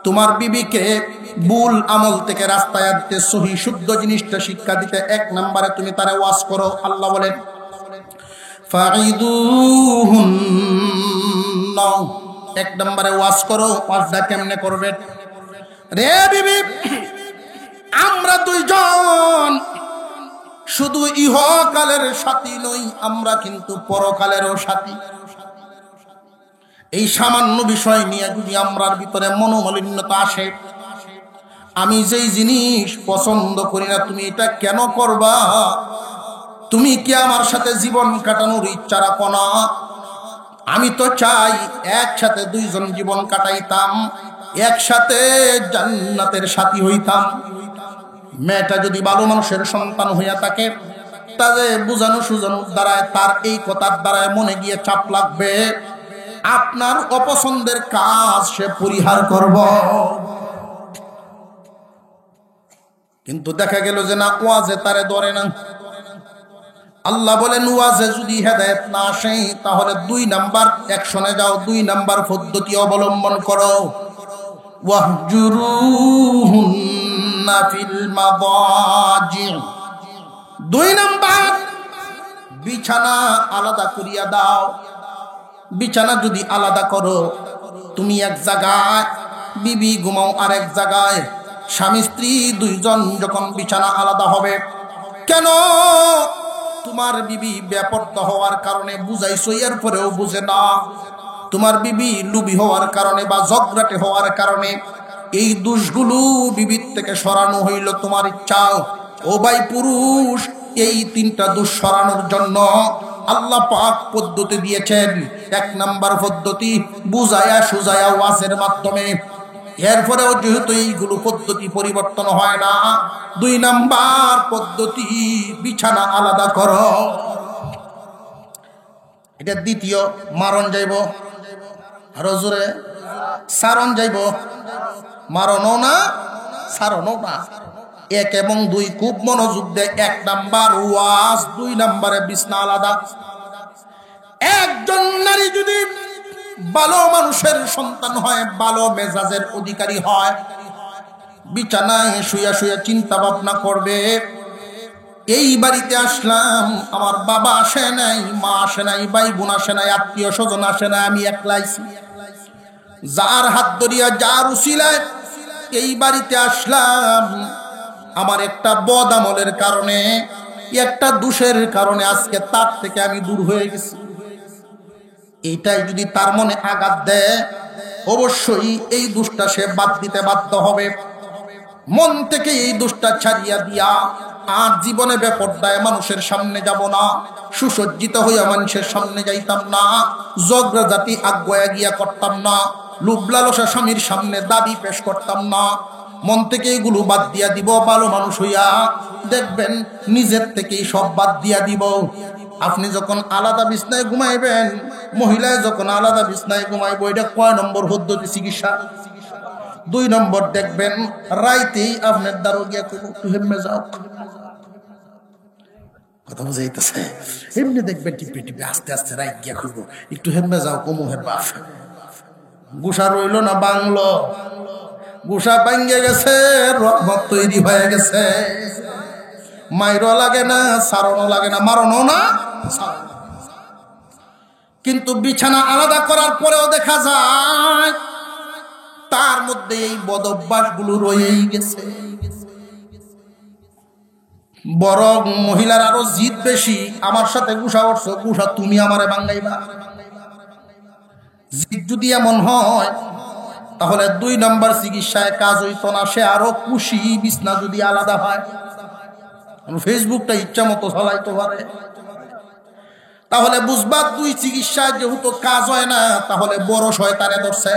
তোমার বিবিকে ভুল আমল থেকে রাস্তায় আনতে সহি শুদ্ধ জিনিসটা শিক্ষা দিতে 1 নম্বরে তুমি তারে ওয়াজ করো। আল্লাহ বলেন ফাঈদুহুন্না, 1 নম্বরে ওয়াজ করো। ওয়াজটা কেমনে করবে? রে বিবি, আমরা দুইজন শুধু ইহকালের সাথী নই, আমরা কিন্তু পরকালেরও সাথী। এই সামান্য বিষয় নিয়ে যদি আমরার ভিতরে মনোমালিন্যতা আসে, আমি যেই জিনিস পছন্দ করি না তুমি এটা কেন করবা? তুমি কি আমার সাথে জীবন কাটানোর ইচ্ছা রাখো না? আমি তো চাই একসাথে দুইজন জীবন কাটাইতাম, একসাথে জান্নাতের সাথী হইতাম। মেয়েটা যদি ভালো মানুষের সন্তান হইয়া থাকে, তাদের বুঝানো সুজানোর দ্বারায়, তার এই কথার দ্বারায় মনে গিয়ে চাপ লাগবে, আপনার অপছন্দের কাজ সে পরিহার করব। কিন্তু দেখা গেল যে না, ওয়াজে তারে ধরে না। আল্লাহ বলেন ওয়াজে যদি হেদায়েত না আসে তাহলে 2 নাম্বার অ্যাকশনে যাও, 2 নাম্বার পদ্ধতি অবলম্বন করো। ওয়াহজুরুহুন্না ফিল মাদাজি, 2 নাম্বার বিছানা আলাদা করিয়া দাও। বিছানা যদি আলাদা করো, তুমি এক জায়গায়, বিবি ঘুমাও আরেক জায়গায়, স্বামী স্ত্রী দুইজন যখন বিছানা আলাদা হবে, কেন? তোমার বিবি বেপরোয়া হওয়ার কারণে বুঝাইছো, এর পরেও বুঝে না। তোমার বিবি লুবি হওয়ার কারণে বা ঝগড়াটে হওয়ার কারণে এই দোষগুলো বিবির থেকে সরানো হইল তোমার ইচ্ছা। ও ভাই পুরুষ, এই 3টা দোষ সরানোর জন্য আল্লাহ পাক পদ্ধতি দিয়েছেন। 1 নাম্বার পদ্ধতি বুঝায়া সুজায়া ওয়াজের মাধ্যমে। এরপরেও যেহেতু এইগুলো পদ্ধতি পরিবর্তন হয় না, 2 নাম্বার পদ্ধতি বিছানা আলাদা করো। এটা দ্বিতীয়। মারণ যাইব, আরো জোরে সারণ যাইব, মারণও না সারণও না। 1 এবং 2 খুব মনোযোগ দেয়। 1 নাম্বার ওয়াজ, 2 নাম্বারে বিছানা আলাদা। একজন নারী যদি ভালো মানুষের সন্তান হয়, ভালো মেজাজের অধিকারী হয়, বিছানায় শুয়া শুয়া চিন্তা ভাবনা করবে, এই বাড়িতে আসলাম, আমার বাবা আসে নাই, মা আসে নাই, ভাই বোন আসে নাই, আত্মীয় স্বজন আসে নাই, আমি একলাই। যার হাত ধরিয়া, যার উসিলায় এই বাড়িতে আসলাম, আমার একটা বদ আমলের কারণে, একটা দোষের কারণে আজকে তার থেকে আমি দূর হয়ে গেছি। এইটাই যদি তার মনে আঘাত দেয়, অবশ্যই এই দোষটা সে বাদ দিতে বাধ্য হবে। মন থেকে এই দোষটা ছাড়িয়া দিয়া আর জীবনে বেপরদায় মানুষের সামনে যাব না, সুসজ্জিত হইয়া মানুষের সামনে যাইতাম না, ঝগড়া জাতি আগুয়া গিয়া করতাম না, লোভ লালসা স্বামীর সামনে দাবি পেশ করতাম না। মন থেকে এগুলো বাদ দিয়া দিব। ভালো মানুষ হইয়া দেখবেন নিজের থেকেই সব বাদ দিয়া দিব। আপনি যখন আলাদা বিছনায় ঘুমাইবেন, মহিলায় যখন আলাদা বিছনায় ঘুমাইব, এটা কয় নম্বর পদ্ধতি চিকিৎসা? 2 নম্বর। দেখবেন রাইতেই আপনার দ্বারো গিয়া একটু হেমে যাও, কথা বুঝাইতেছে, এমনি দেখবেন টিপে টিপে আস্তে আস্তে রাইত গিয়া খুলবো, একটু হেমে যাও, কমুহের বাপ। গুসা রইল না বাংলো, গুসা ভাঙ্গে গেছে, রহমত তৈরি হয়ে গেছে। মাইরও লাগে না, সারণও লাগে না, মারণও না। কিন্তু বিছানা আলাদা করার পরেও দেখা যায় তার মধ্যে এই বদ অভ্যাসগুলো রয়েই গেছে। বরং মহিলার আরো জিদ বেশি, আমার সাথে গুসা উঠছো, গুসা তুমি আমারে ভাঙ্গাইবা। জিদ যদি এমন হয় তাহলে 2 নম্বর চিকিৎসায় কাজ হইতো না, সে আরো খুশি। বিছনা যদি আলাদা হয়, ফেসবুকটা ইচ্ছা মতো চালাইতে পারে, তাহলে বুঝবা 2 চিকিৎসায় যেহেতু কাজ হয় না, তাহলে বড় শয়তানে ধরছে।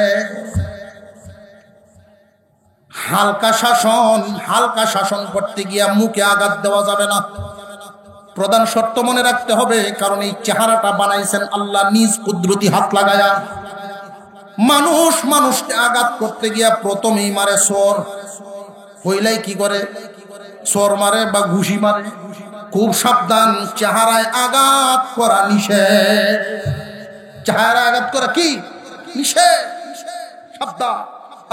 হালকা শাসন করতে গিয়া মুখে আঘাত দেওয়া যাবে না। প্রধান শর্ত মনে রাখতে হবে, কারণ এই চেহারাটা বানাইছেন আল্লাহ নিজ কুদরতি হাত লাগায়া। মানুষকে আঘাত করতে গিয়া প্রথমেই মারে চোর। হইলাই কি করে? চোর মারে বা ঘুষি মারে। খুব সাবধান, চেহারায় আঘাত করা নিষেধ। চেহারায় আঘাত করা কি নিষেধ? সাবধান।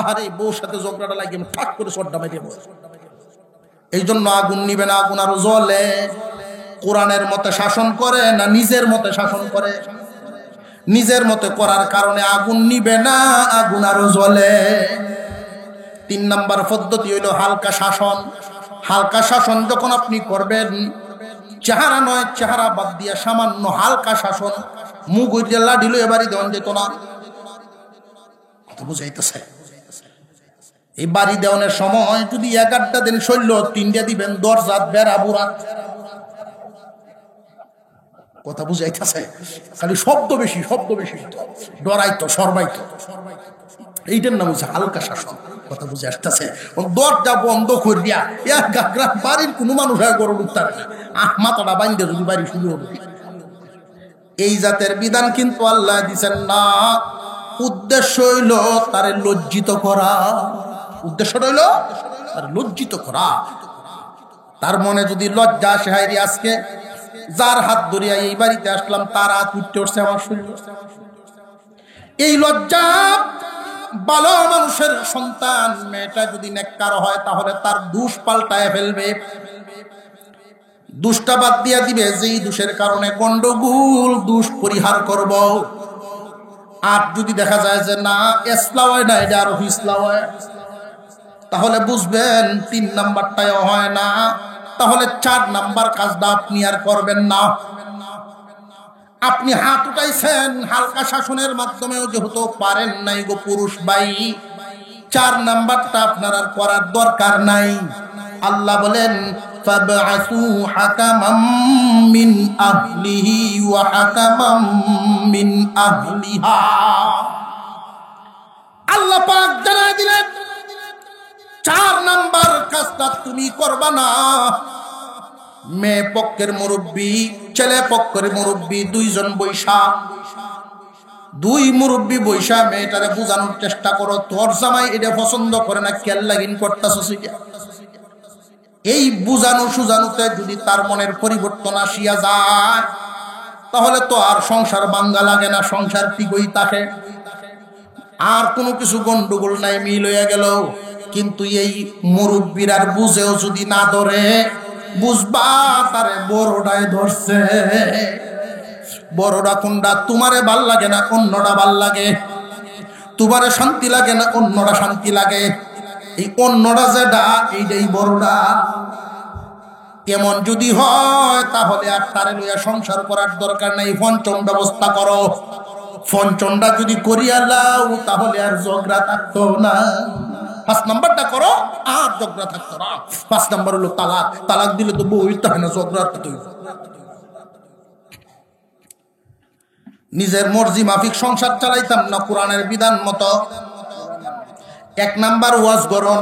আরে বউর সাথে ঝগড়াটা লাগিয়ে ফাট করে সর্দা মেরে বসে। এই জন্য আগুন নিবে না, আগুন আরো জ্বলে। কোরআনের মতে শাসন করে না নিজের মতে শাসন করে? নিজের মতে করার কারণে আগুন নিবে না, আগুন আরো জ্বলে। 3 নাম্বার পদ্ধতি হইল হালকা শাসন। হালকা শাসন যখন আপনি করবেন, চেহারা নয়, চেহারা বাদ দিয়া সামান্য হালকা শাসন, মুখ উঠে লাঠি লইয়া বাড়ি দেওয়ান যেত না। কথা বুঝাইতেছে? এই বাড়ি দেওয়ানোর সময় যদি 11টা দিন শৈল 3টা দিবেন, দরজাত বেড়া বুড়াত। কথা বুঝাইতেছে? খালি শব্দ বেশি, শব্দ বেশি, ডরাইতো সরবাইতো। এইটার নাম হচ্ছে হালকা শাসন। কথা বুঝে আসতেছে? দরজা বন্ধ করে দিয়া বাড়ির কোনো মানুষ গরম উঠতে পারে না, মাথাটা বাইন্দে যদি বাড়ি শুরু হবে। এই জাতের বিধান কিন্তু আল্লাহ দিচ্ছেন না। উদ্দেশ্য হইল তারে লজ্জিত করা। উদ্দেশ্য হইল তারে লজ্জিত করা। তার মনে যদি লজ্জা আসে, হায়রে আজকে যার হাত ধরিয়া এই বাড়িতে আসলাম তার হাত উঠতে উঠছে আমার শরীর, এই লজ্জা। ভালো মানুষের সন্তান মেয়েটা যদি নেককার হয় তাহলে তার দোষ পাল্টায় ফেলবে, দোষটা বাদ দিয়া দিবে। যেই দোষের কারণে গন্ডগোল, দোষ পরিহার করব। আর যদি দেখা যায় যে না ইসলাম হয় না, এটা আরো ইসলাম হয়, তাহলে বুঝবেন 3 নাম্বারটাও হয় না। তাহলে 4 নাম্বার কাজটা আপনি আর করবেন না। আপনি হাত উঠাইছেন হালকা শাসনের মাধ্যমেও যেহেতু পারেন নাই গো পুরুষ ভাই, 4 নাম্বারটা আপনার আর করার দরকার নাই। আল্লাহ বলেন ফাবআসু হাকামাম মিন আহলিহি ওয়া হাকামাম মিন আহলিহা। আল্লাহ পাক জানায় দিলেন 4 নাম্বার কাজটা তুমি করবা না। মেয়ে পক্ষের মুরব্বী, ছেলে পক্ষের মুরব্বী, 2 জন বৈশা, 2 মুরব্বী বৈশা মেয়েটারে বোঝানোর চেষ্টা করো, তোর জামাই এটা পছন্দ করে না, কেন লাগিন করতেছস। এই বুঝানো সুজানোতে যদি তার মনের পরিবর্তন আসিয়া যায় তাহলে তো আর সংসার বাঙ্গা লাগে না, সংসার ঠিকই থাকে, আর কোনো কিছু গন্ডগোল নাই, মিল হইয়া গেল। কিন্তু এই মুরব্বীর আর বুঝেও যদি না ধরে, বুঝবা তারে বড়টাই ধরছে। বড়টা কোনটা? তোমারে ভাল লাগে না অন্যটা ভাল লাগে, তোমারে শান্তি লাগে না অন্যটা শান্তি লাগে, এই অন্যটা যেটা এইটাই বড়টা। এমন যদি হয় তাহলে আর তারে লইয়া সংসার করার দরকার নাই, পঞ্চম ব্যবস্থা করো। পঞ্চমটা যদি করিয়া লাও তাহলে আর ঝগড়া থাকতো না। 5 নাম্বারটা করো আর ঝগড়া থাকতো না। 5 নাম্বার হলো তালাক। তালাক দিলে তো বউ হইতে হয় না, ঝগড়া তো। নিজের মর্জি মাফিক সংসার চালাইতাম না কোরআনের বিধান মতো। 1 নাম্বার ওয়াজ করুন,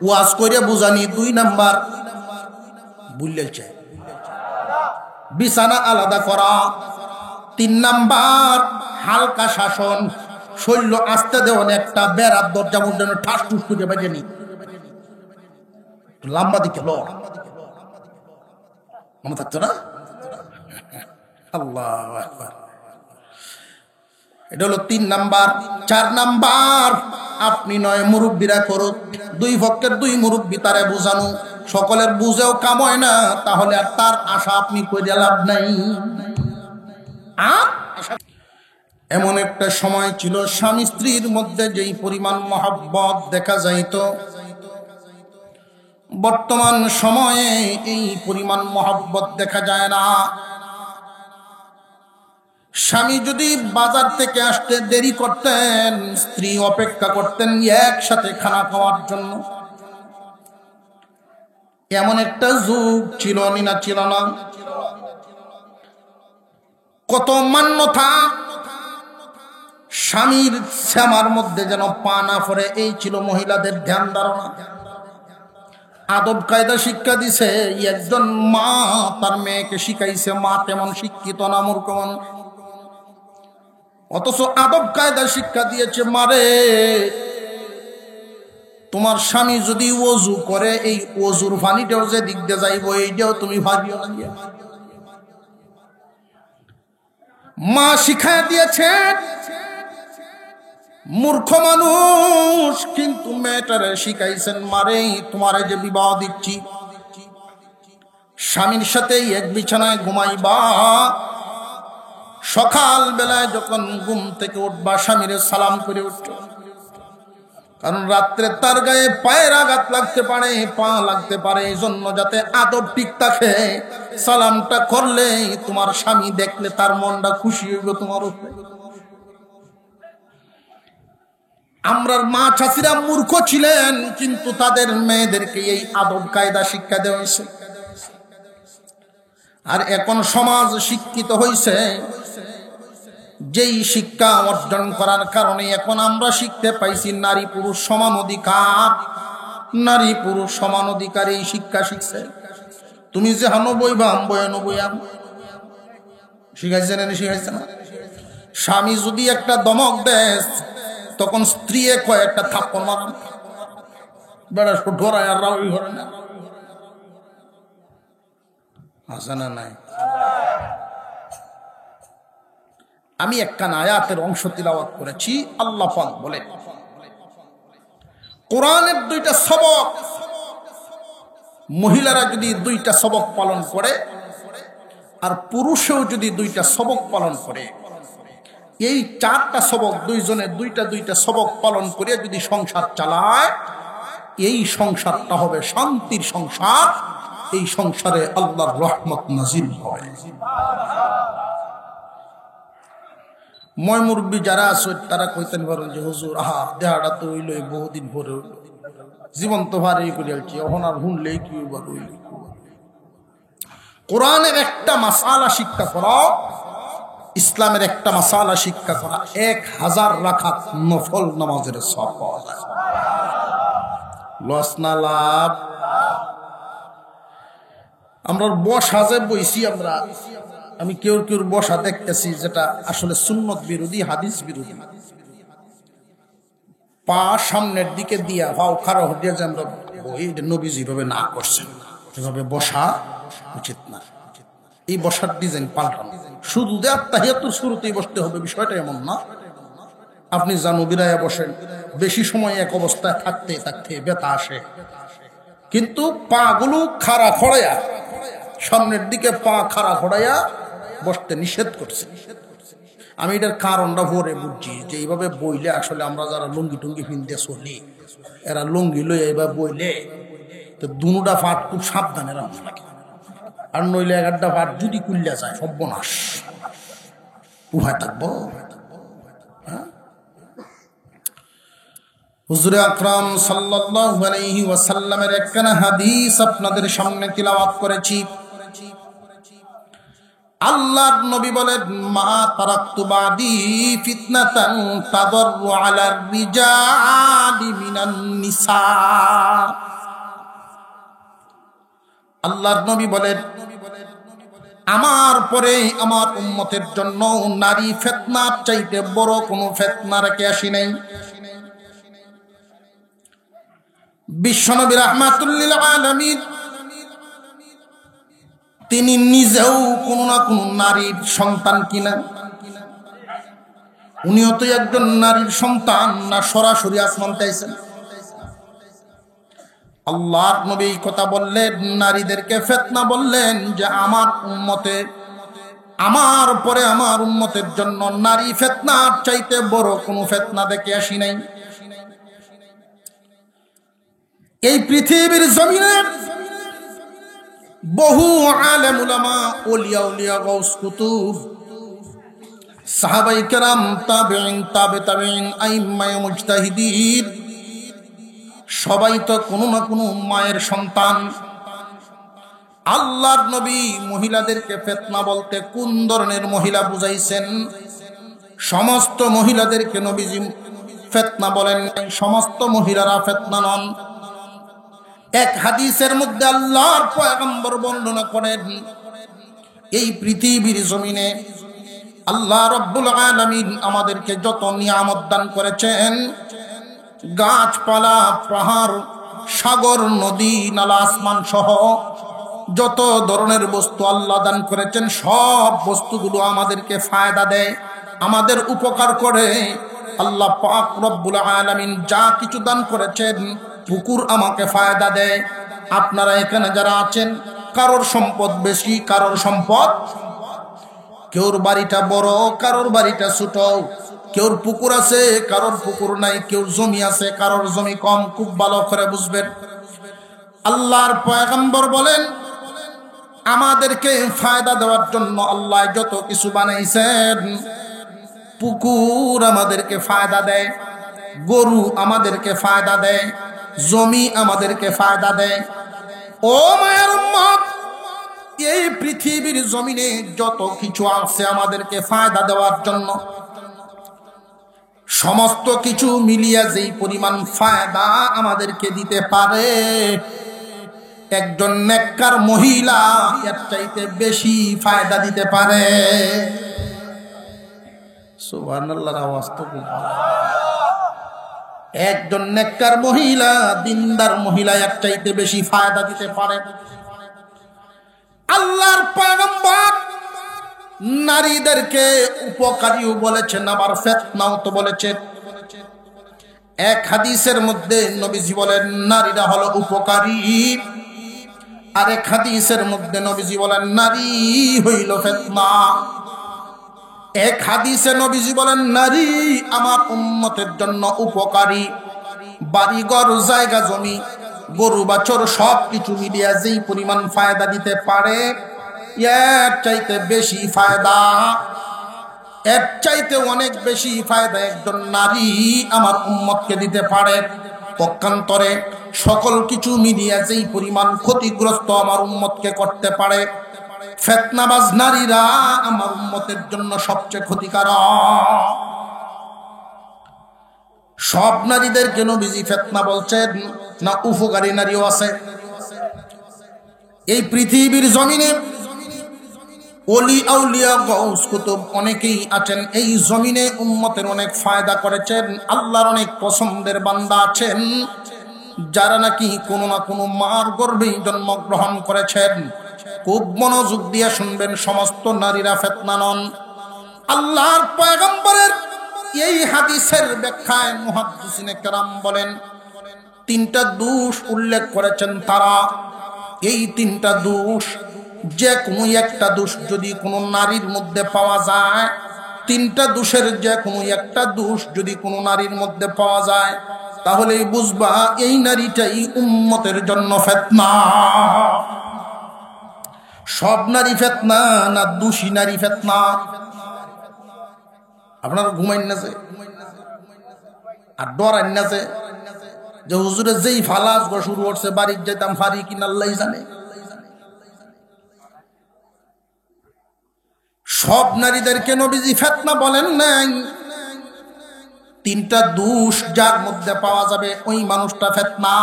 ওয়াজ করে বুঝানি। 2 নাম্বার বুঝলে চাই বিছানা আলাদা করা। 3 নাম্বার হালকা শাসন, শৈল্য আসতে দেওয়ান। একটা বেড়ার দরজা মধ্যে ঠাস টুস করে বেজে নি, লম্বা দিকে লো মনে থাকতো না। আল্লাহু আকবার। এটা হলো 3 নাম্বার। 4 নাম্বার আপনি নয় মুরব্বীরা করুক, 2 পক্ষের 2 মুরব্বী তারে বোঝানো। সকলের বুঝেও কাম হয় না তাহলে আর তার আশা আপনি কইরা লাভ নাই। এমন একটা সময় ছিল স্বামী স্ত্রীর মধ্যে যেই পরিমাণ মহব্বত দেখা যাইত, বর্তমান সময়ে এই পরিমাণ মহব্বত দেখা যায় না। স্বামী যদি বাজার থেকে আসতে দেরি করতেন, স্ত্রী অপেক্ষা করতেন একসাথে খানা খাওয়ার জন্য। এমন একটা যুগ ছিল না ছিল না? কত মান্যতা, স্বামীর শ্যামার মধ্যে যেন পা না পড়ে, এই ছিল মহিলাদের ধ্যান ধারণা। আদব কায়দা শিক্ষা দিছে একজন মা, তার মেয়েকে শিখাইছে। মা তেমন শিক্ষিত না, মূর্খ মানুষ, অথচ আদব কায়দা শিক্ষা দিয়েছে। মারে, তোমার স্বামী যদি ওযু করে, এই ওযুর পানিটাও যে দিক দিয়ে যাইব এইটাও তুমি ভাবিও না। মা শিখায় দিয়েছে মূর্খ মানুষ কিন্তু মেয়েটারে শিখাইছেন, মারে তোমারে যে বিবাহ দিচ্ছি, স্বামীর সাথে এক বিছানায় ঘুমাইবা, সকাল বেলায় যখন ঘুম থেকে উঠবা স্বামীরে সালাম করে উঠো, কারণ রাত্রে তার গায়ে পায়ের আঘাত লাগতে পারে, পা লাগতে পারে, এই জন্য যাতে আদব ঠিক থাকে সালামটা করলে তোমার স্বামী দেখলে তার মনটা খুশি হইব তোমার উপরে। আমরার মা চাচিরা মূর্খ ছিলেন, কিন্তু তাদের মেয়েদেরকে এই আদব কায়দা শিক্ষা দেওয়া হয়েছে। আর এখন সমাজ শিক্ষিত হয়েছে, যেই শিক্ষা অর্জন করার কারণে এখন আমরা শিখতে পাইছি নারী পুরুষ সমান অধিকার, নারী পুরুষ সমান অধিকার, এই শিক্ষা শিখছে। তুমি যে হানো বইবাম বয়ানো বইয়াম শিখাইছে না, শিখাইছে না? স্বামী যদি একটা দমক দেয় তখন স্ত্রী কয়েকটা থাপ্পড় মারান, বেড়া ঢোরায় আর রাউই ঘরে না, আছে না নাই? আমি একটা আয়াতের অংশ তিলাওয়াত করেছি। আল্লাহ পাক বলে, কোরআনের দুইটা সবক, মহিলারা যদি দুইটা সবক পালন করে আর পুরুষেও যদি দুইটা সবক পালন করে, এই চারটা সবক দুইজনে দুইটা দুইটা সবক পালন করে যদি সংসার চালায়, এই সংসারটা হবে শান্তির সংসার, এই সংসারে আল্লাহর রহমত নাজিল হয়। ময় মুরব্বী যারা আছে তারা কইতেন পারেন যে হুজুর আহা দেহাটা তো হইল বহুদিন পরে হইল, জীবন তো ভারে করে আলছি, এখন আর শুনলেই কি হইল। কোরআনের একটা মাসালা শিক্ষা করা, ইসলামের একটা মাসালা শিক্ষা করা 1000 রাকাত নফল নামাজের সওয়াব পাওয়া যায়। লস না লাভ? আমরা বসা যে বইছি আমরা, আমি কেউ কেউ বসা দেখতেছি যেটা আসলে সুন্নত বিরোধী, হাদিস বিরোধী। পা সামনের দিকে দিয়া ভাও খারাপ হয়ে যে আমরা বই, নবীজি ভাবে না করছেন, এভাবে বসা উচিত না। এই বসার ডিজাইন পাল্টানো, শুধু যে আত্মাহিয়াতুর শুরুতেই বসতে হবে বিষয়টা এমন না। আপনি জানো বিরায়া বসেন, বেশি সময় এক অবস্থায় থাকতে থাকতে ব্যথা আসে, কিন্তু পা গুলো খাড়া খড়াইয়া, সামনের দিকে পা খাড়া খড়াইয়া বসতে নিষেধ করছে। আমি এটার কারণটা ভরে বুঝছি যে এইভাবে বইলে আসলে আমরা যারা লুঙ্গি টুঙ্গি পিনতে চলি, এরা লুঙ্গি লই এইভাবে বইলে তো দুটা ফাট খুব সাবধানে রাখা লাগে, আর নইলে 11টা ফাট যদি কুল্লা যায় সর্বনাশ, উহায় থাকবো। হুজুর আকরাম সাল্লাল্লাহু আলাইহি ওয়াসাল্লামের একখানা হাদিস আপনাদের সামনে তিলাওয়াত করেছি। আল্লাহর নবী বলেন, মা তারাকতু বাদি ফিতনাতান তাদাররু আলার রিজালি মিনান নিসা। আল্লাহর নবী বলেন, আমার পরে আমার উম্মতের জন্য নারী ফিতনার চাইতে বড় কোনো ফিতনা রেখে আসি নাই। বিশ্বনবী রাহমাতুল লিল আলামিন তিনি নিজেও কোনো না কোনো নারীর সন্তান কিনা, উনিও তো একজন নারীর সন্তান, না সরাসরি আসমান চাইছেন? আল্লাহর নবী এই কথা বললেন, নারীদেরকে ফিতনা বললেন যে আমার উম্মতে, আমার পরে আমার উম্মতের জন্য নারী ফিতনার চাইতে বড় কোনো ফিতনা দেখে আসি নাই। এই পৃথিবীর জমিনে বহু আলেম উলামা, ওলিয়া উলিয়া, গাউস কুতুব, সাহাবায়ে কেরাম, তাবেঈন, তাবে তাবেঈন, আইম্মায়ে মুজতাহিদিন, সবাই তো কোনো না কোনো মায়ের সন্তান। আল্লাহর নবী মহিলাদেরকে ফিতনা বলতে কোন ধরনের মহিলা বুঝাইছেন? সমস্ত মহিলাদেরকে নবীজি ফিতনা বলেন, সমস্ত মহিলারা ফিতনা নন। এক হাদিসের মধ্যে আল্লাহর পয়গম্বর বর্ণনা করেন, এই পৃথিবীর জমিনে আল্লাহ রাব্বুল আলামিন আমাদেরকে যত নিয়ামত দান করেছেন, গাছপালা, পাহাড়, সাগর, নদী, নালা, আসমান সহ যত ধরনের বস্তু আল্লাহ দান করেছেন, সব বস্তুগুলো আমাদেরকে ফায়দা দেয়, আমাদের উপকার করে। আল্লাহ পাক রব্বুল আলামিন যা কিছু দান করেছেন, পুকুর আমাকে ফায়দা দেয়। আপনারা এখানে যারা আছেন, কারোর সম্পদ বেশি, কারোর সম্পদ, কেউর বাড়িটা বড়, কারোর বাড়িটা ছোট, কেউর পুকুর আছে, কারোর পুকুর নাই, কেউ জমি আছে, কারোর জমি কম। খুব ভালো করে বুঝবেন। আল্লাহর পয়গম্বর বলেন, আমাদেরকে ফায়দা দেওয়ার জন্য আল্লাহ যত কিছু বানাইছেন, পুকুর আমাদেরকে ফায়দা দেয়, গরু আমাদেরকে ফায়দা দেয়, জমি আমাদেরকে ফায়দা দেয়। ও মায়ের উম্মত, এই পৃথিবীর জমিনে যত কিছু আছে আমাদেরকে ফায়দা দেওয়ার জন্য, সমস্ত কিছু মিলিয়ে যেই পরিমাণ ফায়দা আমাদেরকে দিতে পারে, একজন নেককার মহিলা এর চাইতে বেশি ফায়দা দিতে পারে। সুবহানাল্লাহর আওয়াজ তো একজন নেককার মহিলা, দিনদার মহিলা এর চাইতে বেশি ফায়দা দিতে পারে। আল্লাহর পয়গম্বর নারীদেরকে উপকারীও বলেছেন, আবার ফিতনাও তো বলেছেন। এক হাদিসের মধ্যে নবীজি বলেন নারীরা হলো উপকারী, আরেক হাদিসের মধ্যে নবীজি বলেন নারী হইল ফিতনা। এক হাদিসে নবীজি বলেন নারী আমার উম্মতের জন্য উপকারী, বাড়িঘর, জায়গা জমি, গরু বাছর সব কিছু মিলিয়ে যেই পরিমাণ ফায়দা দিতে পারে, এর চাইতে বেশি ফায়দা, এর চাইতে অনেক বেশি ফায়দা একজন নারী আমার উম্মতকে দিতে পারে। পক্ষান্তরে সকল কিছু মিলিয়ে যেই পরিমাণ ক্ষতিগ্রস্ত আমার উম্মতকে করতে পারে, ফিতনাবাজ নারীরা আমার উম্মতের জন্য সবচেয়ে ক্ষতিকারক। সব নারীদেরকে নবীজি ফিতনা বলছেন না, উপকারী নারীও আছে। এই পৃথিবীর জমিনে ওলি আউলিয়া গাউস কুতুব অনেকেই আছেন, এই জমিনে উম্মতের অনেক ফায়দা করেছেন। আল্লাহর অনেক পছন্দের বান্দা আছেন যারা নাকি কোনো না কোনো মার গর্ভেই জন্মগ্রহণ করেছেন। খুব মনোযোগ দিয়ে শুনবেন, সমস্ত নারীরা ফিতনা নন। আল্লাহর পয়গম্বরের এই হাদিসের ব্যাখ্যায় মুহাদ্দিসিনে কেরাম বলেন, তিনটা দোষ উল্লেখ করেছেন তারা। এই তিনটা দোষ, যে কোনো একটা দোষ যদি কোনো নারীর মধ্যে পাওয়া যায়, তিনটা দোষের যে কোনো একটা দোষ যদি কোনো নারীর মধ্যে পাওয়া যায়, তাহলেই বুঝবা এই নারীটাই উম্মতের জন্য ফিতনা। সব নারী ফিতনা না দোষী নারী ফিতনা? আপনারা ঘুমাইন না যে, আর ডরাইন না যে হুজুরে যেই ফালাস শুরু করছে বাড়ির যেতাম ফারি কিনা আল্লাহ জানে। সব নারীদেরকে নবীজি ফিতনা বলেন নাই। তিনটা দোষ যার মধ্যে পাওয়া যাবে ওই মানুষটা ফিতনা।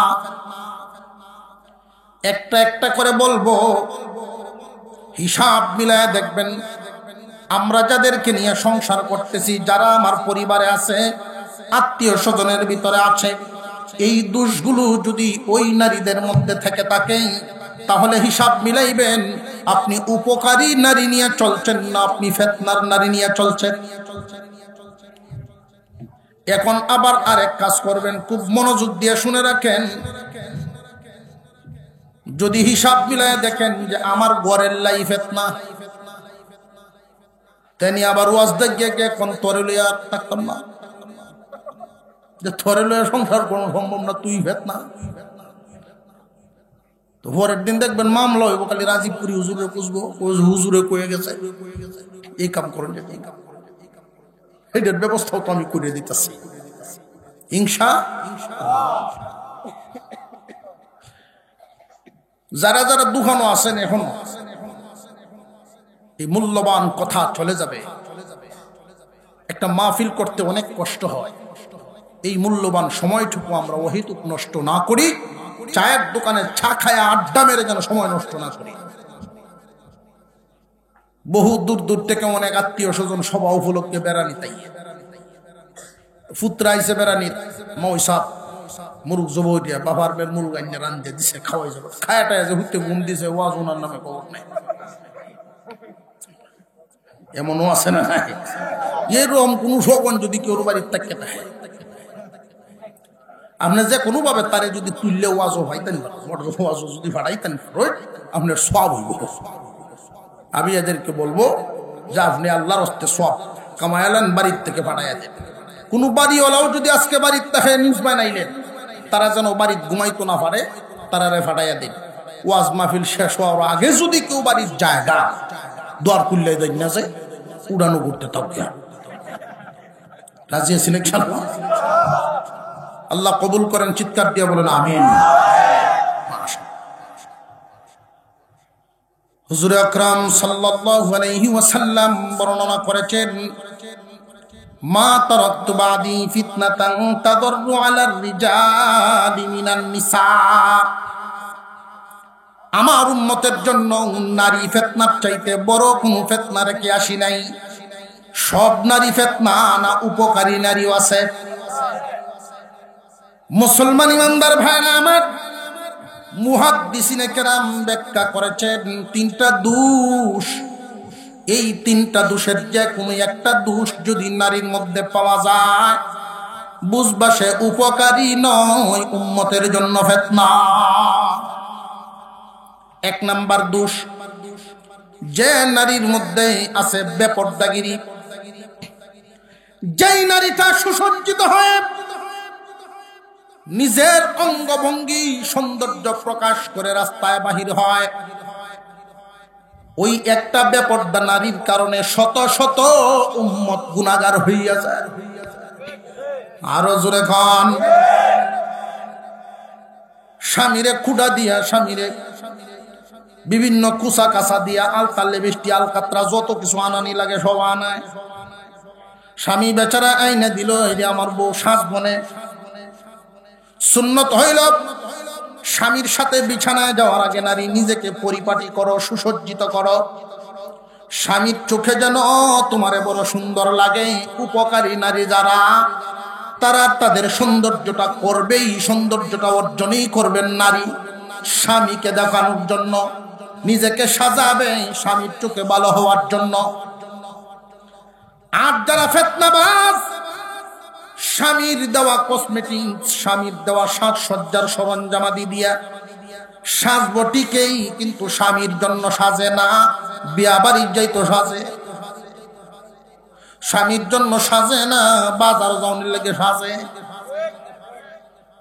একটা একটা করে বলবো, হিসাব মিলায় দেখবেন। আমরা যাদেরকে নিয়ে সংসার করতেছি, যারা আমার পরিবারে আছে, আত্মীয় স্বজনের ভিতরে আছে, এই দোষগুলো যদি ওই নারীদের মধ্যে থেকে থাকে, তাহলে হিসাব মিলাইবেন আপনি উপকারী নারী নিয়ে চলছেন না আপনি ফিতনার নারী নিয়ে চলছেন। এখন আবার আরেক কাজ করবেন, খুব মনোযোগ দিয়ে শুনে রাখেন। যদি হিসাব মিলায় দেখেন যে আমার ঘরের লাই ফিতনা, তেনি আবার ওয়াজ দেখে এখন তরে লইয়া থাকতাম না, যে তরে লইয়া সংসার কোনো সম্ভব না, তুই ফিতনা। তো পরের দিন দেখবেন মামলা হইব, খালি রাজীবপুরি হুজুরে খুঁজবো, হুজুরে কয়ে গেছে এই কাম করেন, এই কাম, এটার ব্যবস্থাও তো আমি করে দিতেছি ইনশাআল্লাহ। যারা যারা দুখানো আছেন, এখন এই মূল্যবান কথা চলে যাবে। একটা মাহফিল করতে অনেক কষ্ট হয়, এই মূল্যবান সময়টুকু আমরা অহেতুক নষ্ট না করি। চায়ের দোকানে চা খায় আড্ডা মেরে যেন সময় নষ্ট না করি। বহু দূর দূর থেকে অনেক আত্মীয় স্বজন সভা উপলক্ষে বেড়ানি, তাই ফুত্রা আইসে বেড়ানি, মৌসাব মুরুগ জব দিয়া বাবার বের মুরুগ আইনে রান্ধে দিছে, খাওয়াই যাবে, খায়াটা যে হুতে ঘুম দিছে, ওয়াজ ওনার নামে খবর নাই। এমনও আছে না নাই? এরকম কোন শোকন যদি কেউ বাড়ির থাকে থাকে, আপনি যে কোনো ভাবে তারে যদি তুললে ওয়াজও ভাইতেন, ওয়াজও যদি ভাড়াইতেন, আপনার সব হইব। আমি এদেরকে বলবো যে আপনি আল্লাহর হস্তে সব কামায়ালেন, বাড়ির থেকে ভাড়াইয়া দেন। কোনো বাড়িওয়ালাও যদি আজকে বাড়ির থেকে নিউজ বানাইলেন, তারা যেন বাড়ির ঘুমাইতো না পারে, তারারে ভাড়াইয়া দেন। ওয়াজ মাহফিল শেষ হওয়ার আগে যদি কেউ বাড়ির জায়গা দোয়ার খুললে দেন না, যে উড়ানো করতে থাকবে। রাজি আছেন ইনশাআল্লাহ? আল্লাহ কবুল করেন, চিৎকার দিয়ে বলেন আমিন। হুজুর আকরাম সাল্লাল্লাহু আলাইহি ওয়াসাল্লাম বর্ণনা করেছেন, মা তারাকতু বাদি ফিতনাতান তাদররু আলার রিজালি মিনান নিসা। আমার উম্মতের জন্য নারী ফিতনার চাইতে বড় কোনো ফিতনা রেখে আসি নাই। সব নারী ফিতনা না, উপকারী নারীও আছে। মুসলমান ইমানদার ভাইরা আমার, মুহাদ্দিসিনে কেরাম ব্যাখ্যা করেছেন তিনটা দোষ। এই তিনটা দোষের যে কোনো একটা দোষ যদি নারীর মধ্যে পাওয়া যায়, বুঝবা সে উপকারী নয়, উম্মতের জন্য ফিতনা। এক নাম্বার দোষ, যে নারীর মধ্যে আছে বেপরদাগিরি। যেই নারীটা সুসজ্জিত হয়, নিজের অঙ্গভঙ্গি সৌন্দর্য প্রকাশ করে রাস্তায় বাহির হয়, ওই একটা বেপরদা নারীর কারণে শত শত উম্মত গুনাহগার হইয়া যায়। আরো জোরে খান। স্বামীরে খুঁড়া দিয়া, স্বামীরে বিভিন্ন কুসা কাসা দিয়া, আলতালে বৃষ্টি আলকাতরা যত কিছু আনানি লাগে সব আনায়। স্বামী বেচারা আইনে দিল, এই আমার বউ সাজ বনে। সুন্নত হইল স্বামীর সাথে বিছানায় যাওয়ার আগে নারী নিজেকে পরিপাটি করো, সুসজ্জিত করো, স্বামীর চোখে যেন তোমারে বড় সুন্দর লাগে। উপকারী নারী যারা, তারা তাদের সৌন্দর্যটা করবেই, সৌন্দর্যটা অর্জনই করবেন নারী। স্বামীকে দেখানোর জন্য নিজেকে সাজাবে, স্বামীর চোখে ভালো হওয়ার জন্য। আর যারা ফিতনাবাজ, স্বামীর দেওয়া কসমেটিক্স, স্বামীর দেওয়া সাজসজ্জার সরঞ্জামাদি দিয়া সাজবো ঠিকই, কিন্তু স্বামীর জন্য সাজে না। বিয়া বাড়ির যাইতো সাজে, স্বামীর জন্য সাজে না। বাজার যাওয়ার লাগে সাজে,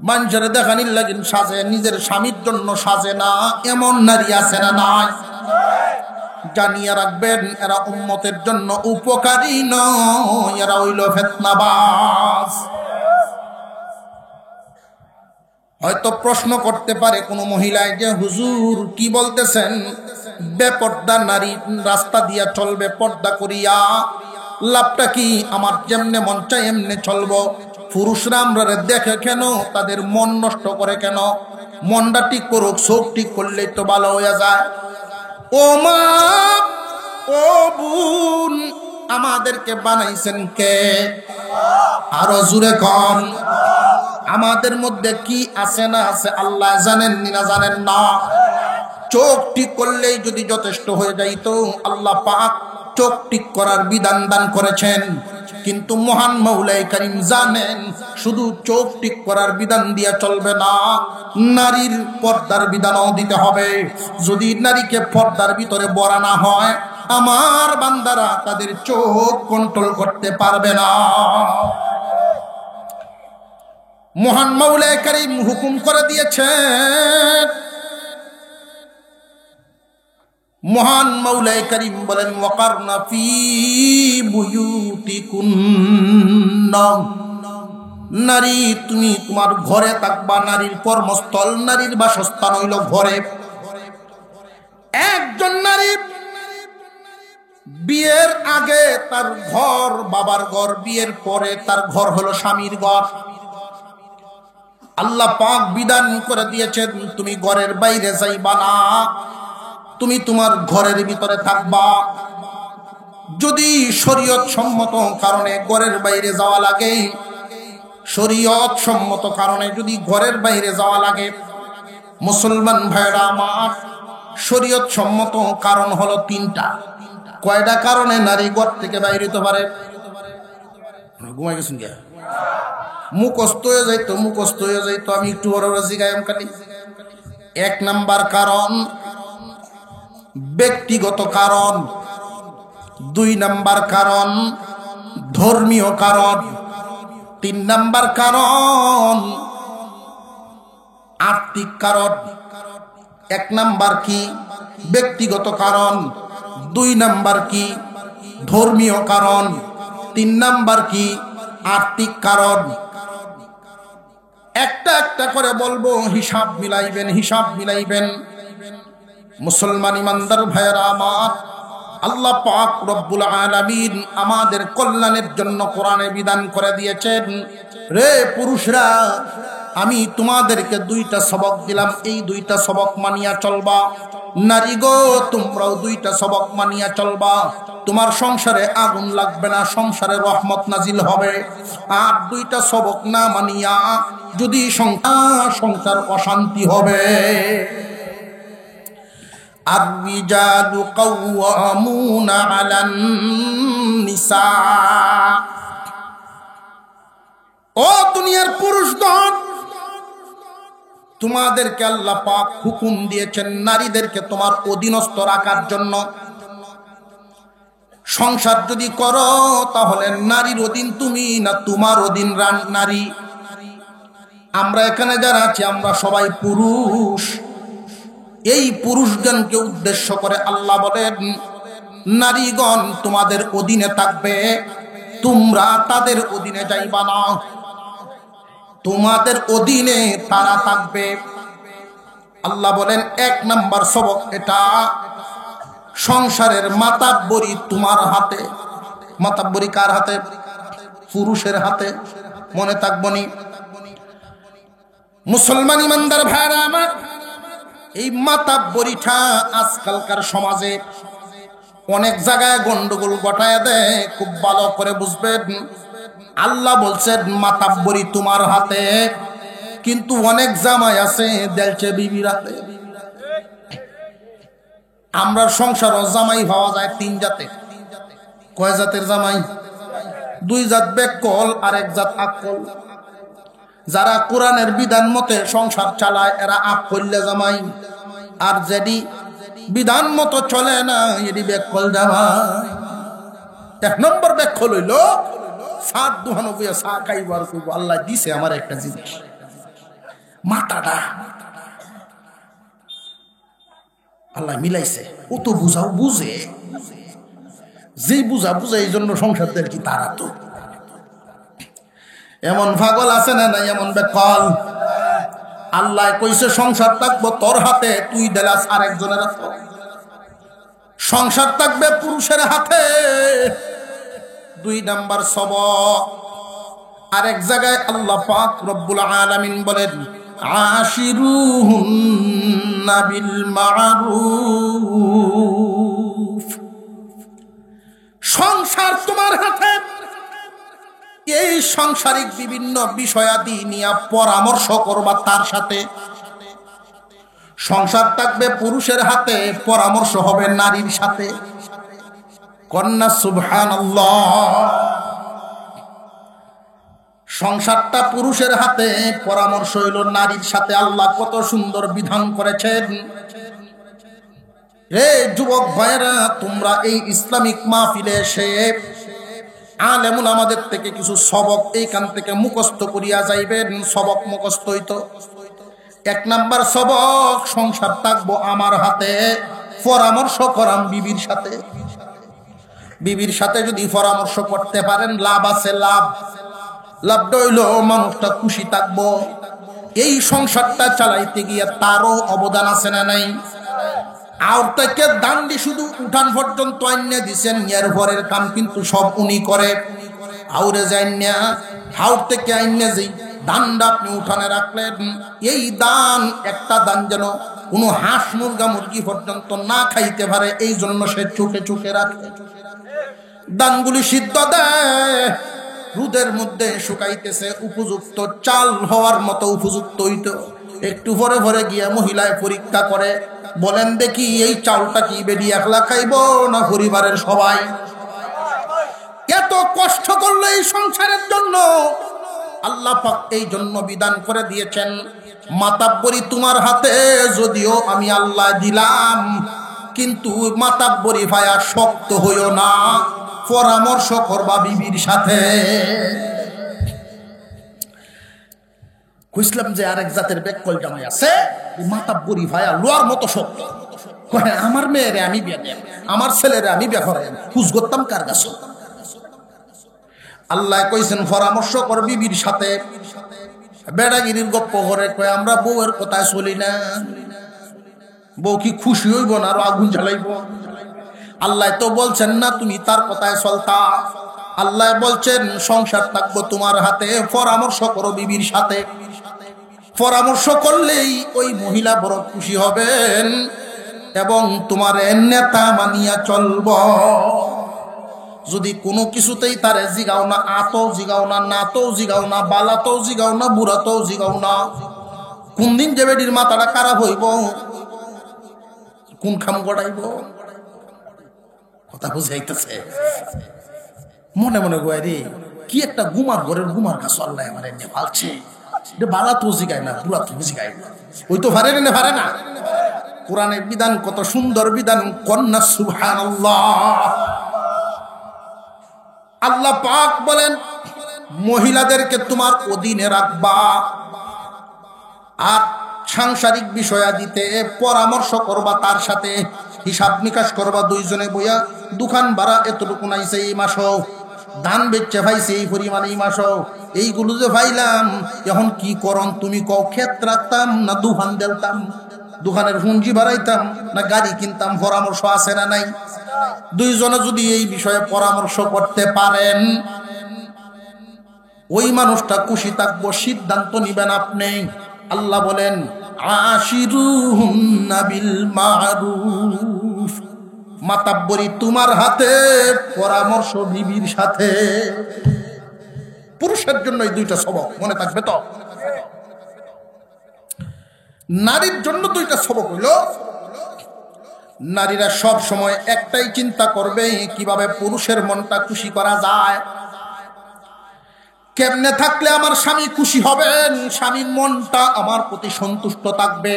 মানুষের দেখানির লাগে সাজে, নিজের স্বামীর জন্য সাজে না। এমন নারী আছে না নাই? জানিয়ে রাখবেন, এরা উম্মতের জন্য উপকারী নয়, এরা হইল ফিতনাবাজ। হয়তো প্রশ্ন করতে পারে কোন মহিলায় যে হুজুর কি বলতেছেন, বেপর্দা নারী রাস্তা দিয়া চলবে পর্দা করিয়া, লাভটা কি? আমার যেমনে মন চায় এমনে চলবো। পুরুষরা আমরা দেখে কেন, তাদের মন নষ্ট করে কেন? মনটা ঠিক করুক, চোখ ঠিক করলেই তো ভালো হয়ে যায়। ও মা, ও বোন, আমাদেরকে বানাইছেন কে? আরো জুড়ে কন। আমাদের মধ্যে কি আছে না আছে আল্লাহ জানেন না জানেন না? চোখ ঠিক করলেই যদি যথেষ্ট হয়ে যাইতো, আল্লাহ পাক চোখ ঠিক করার বিধান দান করেছেন। কিন্তু মহান মৌলাই কারীম জানেন, শুধু চোখ ঠিক করার বিধান দিয়ে চলবে না, নারীর পর্দার বিধানও দিতে হবে। যদি নারীকে পর্দার ভিতরে বরা না হয়, আমার বান্দারা তাদের চোখ কন্ট্রোল করতে পারবে না। মহান মৌলাই কারীম হুকুম করে দিয়েছেন, মহান মৌলাই কারীম বলেন, ওয়াকারনা ফি বুয়ুতিকুন্না, নারী তুমি তোমার ঘরে থাকবা। নারীর কর্মস্থল, নারীর বাসস্থান হইল ঘরে। একজন নারী বিয়ের আগে তার ঘর বাবার ঘর, বিয়ের পরে তার ঘর হলো স্বামীর ঘর। আল্লাহ পাক বিধান করে দিয়েছেন, তুমি ঘরের বাইরে যাইবা না, তুমি তোমার ঘরের ভিতরে থাকবা। যদি শরীয়ত সম্মত কারণে ঘরের বাইরে যাওয়া লাগে, শরীয়ত সম্মত কারণে যদি ঘরের বাইরে যাওয়া লাগে, মুসলমান ভাইরা আমার, শরীয়ত সম্মত কারণ হলো তিনটা। কয়টা কারণে নারী ঘর থেকে বাইরে হতে পারে? ঘুমাই গেছেন কে? মুখস্থ হয়ে যাইতো আমি একটু বড় জিগায়াম খালি। 1 নাম্বার কারণ ব্যক্তিগত কারণ, 2 নাম্বার কারণ ধর্মীয় কারণ, 3 নাম্বার কারণ আর্থিক কারণ। 1 নাম্বার কি? ব্যক্তিগত কারণ। 2 নাম্বার কি? ধর্মীয় কারণ। 3 নাম্বার কি? আর্থিক কারণ। একটা একটা করে বলবো, হিসাব মিলাইবেন। মুসলমান ইমানদার ভাইয়েরা আমার, আল্লাহ পাক রব্বুল আলামিন আমাদের কল্যাণের জন্য কোরআনে বিধান করে দিয়েছেন, রে পুরুষরা, আমি তোমাদেরকে 2টা সবক দিলাম, এই 2টা সবক মানিয়া চলবা। নারী গো, তোমরাও 2টা সবক মানিয়া চলবা। তোমার সংসারে আগুন লাগবে না, সংসারে রহমত নাজিল হবে। আর 2টা সবক না মানিয়া যদি সংসার অশান্তি হবে। আর-রিজালু কাওয়ামুনা আলান নিসা। ও দুনিয়ার পুরুষগণ, তোমাদেরকে আল্লাহ পাক হুকুম দিয়েছেন নারীদেরকে তোমার অধীনস্থ রাখার জন্য। সংসার যদি করো তাহলে নারীর অধীন তুমি না তোমার অধীন নারী? আমরা এখানে যারা আছি আমরা সবাই পুরুষ। এই পুরুষগণকে উদ্দেশ্য করে আল্লাহ বলেন, নারীগণ তোমাদের অধীনে থাকবে, তোমরা তাদের অধীনে যাইবা না, তোমাদের অধীনে তারা থাকবে। আল্লাহ বলেন 1 নাম্বার সবক এটা, সংসারের মাতাব্বরি তোমার হাতে। মাতাব্বরি কার হাতে? পুরুষের হাতে। মনে থাকবনি মুসলমান ইমানদার ভাইরা আমার, এই মাতাব্বরিটা আজকালকার সমাজে অনেক জায়গায় গন্ডগোল ঘটায় দেয়। খুব ভালো করে বুঝবেন, আল্লাহ বলছেন মাতাব্বরি তোমার হাতে, কিন্তু অনেক জামাই আছে দেলছে বিবির হাতে। আমরা সংসার জামাই পাওয়া যায় 3 জাতের। কয় জাতের জামাই? 2 জাত বেকল আর 1 জাত আকল। যারা কোরআনের বিধান মতে সংসার চালায় এরা আকল্লে জামাই, আর যেদি বিধান মতো চলে না এটি বেকল জামাই। 1 নম্বর বেকল হইল সাত দুহানো বইয়া চা খাইবার করবো। আল্লাহ দিছে আমার একটা জিনিস, মাথাটা আল্লাহ মিলাইছে। ও তো বুঝাও বুঝে, যে বুঝে এই জন্য সংসারদের কি তারা তো এমন পাগল আছে না নাই? এমন বেকল। আল্লাহ কইছে সংসার থাকবো তোর হাতে, তুই দেলাস আরেকজনের হাতে। সংসার থাকবে পুরুষের হাতে। 2 নাম্বার সবক। আরেক জায়গায় আল্লাহ পাক রব্বুল আলামিন বলেন, আশিরুহুন্না বিল মারুফ। সংসার তোমার হাতে। এই সাংসারিক বিভিন্ন বিষয়াদি নিয়ে পরামর্শ করবা তার সাথে। সংসার থাকবে পুরুষের হাতে, পরামর্শ হবে নারীর সাথে। কন্যা সুবহানাল্লাহ। সংসারটা পুরুষের হাতে, পরামর্শ হইল নারীর সাথে। আল্লাহ কত সুন্দর বিধান করেছেন। রে যুবক ভাইরা, তোমরা এই ইসলামিক মাহফিলে এসে আলেমুল আমাদের থেকে কিছু সবক এইখান থেকে মুখস্থ করিয়া যাইবেন। সবক মুখস্থ হইতো। 1 নাম্বার সবক, সংসার থাকবো আমার হাতে, পরামর্শ করাম বিবির সাথে। বিবির সাথে যদি পরামর্শ করতে পারেন লাভ আছে। লাভটা হইল মানুষটা খুশি থাকবো। এই সংসারটা চালাইতে গিয়ে তারও অবদান আছে না নাই? আর থেকে দান্ডি শুধু উঠান পর্যন্ত আইনে দিছেন, এর পরের কাম কিন্তু সব উনি করে। আউরে যাই না, হাউর থেকে আইনে যেই দানটা আপনি উঠানে রাখলেন, এই দান একটা দান যেন কোনো হাঁস মুরগি পর্যন্ত না খাইতে পারে, এই জন্য সে চোখে চোখে রাখে। দানগুলি সিদ্ধ দেয়, রোদের মধ্যে শুকাইতেছে, উপযুক্ত চাল হওয়ার মতো উপযুক্ত হইতো। একটু পরে পরে গিয়া মহিলায় পরীক্ষা করে, বলেন দেখি এই চাউলটা কি বেডি একলা খাইব না পরিবারের সবাই? এত কষ্ট করলো এই সংসারের জন্য, আল্লাহ পাক এই জন্য বিধান করে দিয়েছেন, মাতাব্বরি তোমার হাতে যদিও আমি আল্লাহ দিলাম, কিন্তু মাতাব্বরি ভাইয়া শক্ত হইও না, পরামর্শ করবা বিবির সাথে। কইছিলাম যে আরেক জাতের বেকল জামাই আছে, মাতাব্বরি ভাইয়া লোয়ার মতো শক্ত, আমার মেয়েরে আমি বিয়ে দেব, আমার ছেলেরে আমি বিয়ে করাই, খুঁজ করতাম কার কাছে? আল্লাহ কইছেন পরামর্শ কর বিবির সাথে। বেড়াগিরির গপ্প করে কয় আমরা বউয়ের কথায় চলি না, বউ কি খুশি হইব না আরো আগুন জ্বালাইব? আল্লাহ তো বলছেন না তুমি তার কথায় চলতা, আল্লাহ বলছেন সংসার থাকবো তোমার হাতে, পরামর্শ করো বিবির সাথে। পরামর্শ করলেই ওই মহিলা বড় খুশি হবেন এবং তোমার নেতা মানিয়া চলব। যদি কোনো কিছুতেই তারে জিগাও না, আতও জিগাও না, নাতও জিগাও না, বালাতও জিগাও না, বুড়াতও জিগাও না, কোন দিন যে বেডির মাথাটা খারাপ হইব, কোন খাম গড়াইব, কথা বুঝাইতেছে। মনে মনে গোয়ারি কি একটা গুমার ঘরের গুমার কাছে আল্লাহ আমার এনে ফালছে, বালা তো জিগায় না, বুড়া তো জিগায় না, ওই তো পারে না, পারে না। কোরআনের বিধান কত সুন্দর বিধান, কন্যা সুবহানাল্লাহ। আল্লাহ পাক বলেন মহিলাদেরকে তোমার অধীনে রাখবা, আর সাংসারিক বিষয়াদিতে পরামর্শ করবা, তার সাথে হিসাব নিকাশ করবা, দুইজনে বইয়া দোকান ভাড়া এতটুকু নাইছে এই মাসও, ধান বেচে ভাইছে এই পরিমাণে এই মাসও, এইগুলো যে ভাইলাম এখন কি করন তুমি কও, ক্ষেত রাখতাম না দোকান দেলতাম, দোকানের পুঁজি বাড়াইতাম না গাড়ি কিনতাম, পরামর্শ আছে না নাই? দুইজনে যদি এই বিষয়ে পরামর্শ করতে পারেন, ওই মানুষটা খুশি থাকবো, সিদ্ধান্ত নিবেন আপনি। আল্লাহ বলেন আশিরুহুন্না বিল মারুফ, মাতাব্বরি তোমার হাতে, পরামর্শ বিবির সাথে। পুরুষের জন্য এই দুইটা সবক মনে থাকবে তো, নারীর জন্য দুইটা সবক হইল, নারীরা সব সময় একটাই চিন্তা করবে কিভাবে পুরুষের মনটা খুশি করা যায়, কেমনে থাকলে আমার স্বামী খুশি হবেন, স্বামীর মনটা আমার প্রতি সন্তুষ্ট থাকবে।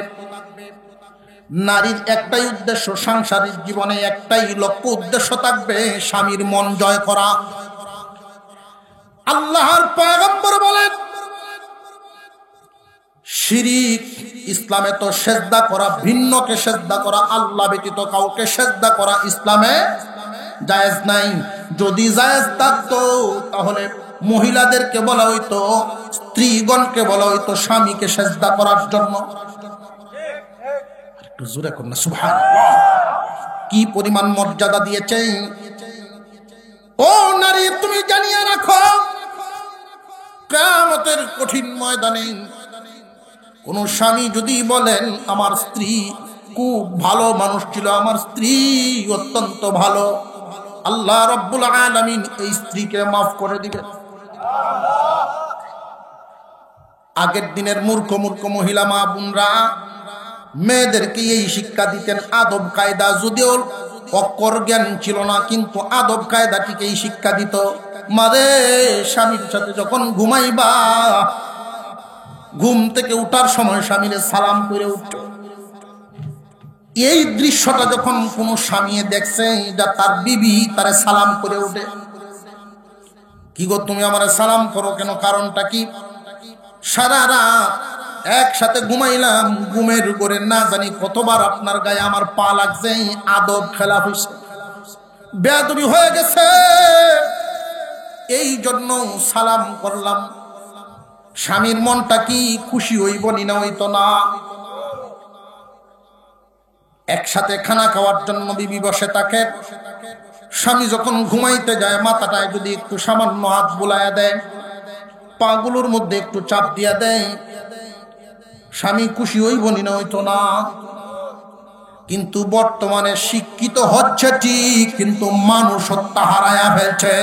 নারীর একটাই উদ্দেশ্য, সাংসারিক জীবনে একটাই লক্ষ্য উদ্দেশ্য থাকবে, স্বামীর মন জয় করা। আল্লাহর পয়গম্বর বলেন শিরিক, ইসলামে তো সেজদা করা, ভিন্নকে সেজদা করা, আল্লাহ ব্যতীত কাউকে সেজদা করা ইসলামে জায়েজ নাই। যদি জায়েজ থাকতো তাহলে মহিলাদেরকে বলা হইতো, স্ত্রীগণকে বলা হইতো স্বামীকে সেজদা করার জন্য। একটু জোরে করুন না সুবহানাল্লাহ। কি পরিমাণ মর্যাদা দিয়েছে। ও নারী, তুমি জানিয়ে রাখো কিয়ামতের কঠিন ময়দানে কোন স্বামী যদি বলেন আমার স্ত্রী খুব ভালো মানুষ ছিল, আমার স্ত্রী অত্যন্ত ভালো, আল্লাহ রাব্বুল আলামিন এই স্ত্রীকে মাফ করে দিবেন। আগের দিনের মূর্খ মূর্খ মহিলা মা বোনরা মেয়েদেরকে এই শিক্ষা দিতেন, আদব কায়দা, যদিও অক্ষর জ্ঞান ছিল না কিন্তু আদব কায়দাটিকে এই শিক্ষা দিত। মারে স্বামীর সাথে যখন ঘুমাইবা, ঘুম থেকে উঠার সময় স্বামীরে সালাম করে উঠত। এই দৃশ্যটা যখন কোন স্বামী দেখছে যা তার বিবি তারে সালাম করে উঠে, কি গো তুমি আমারে সালাম করো কেন, কারণটা কি? সারা রাত একসাথে ঘুমাইলাম, ঘুমের করে না জানি কতবার আপনার গায়ে আমার পা লাগছে, আদব খেলাফ হইছে, বেয়াদবি হয়ে গেছে, এই জন্য সালাম করলাম। স্বামীর মনটা কি খুশি হইব না হইতো না? একসাথে খানা খাওয়ার জন্য বিবি বসে থাকে, স্বামী যখন ঘুমাইতে যায় মাথাটায় যদি একটু সামান্য হাত বুলাইয়া দেয়, পাগুলোর মধ্যে একটু চাপ দিয়া দেয়, স্বামী খুশি হইব না হইতো না? কিন্তু বর্তমানে শিক্ষিত হচ্ছে ঠিক, কিন্তু মানুষত্ব হারায়া ফেলছে।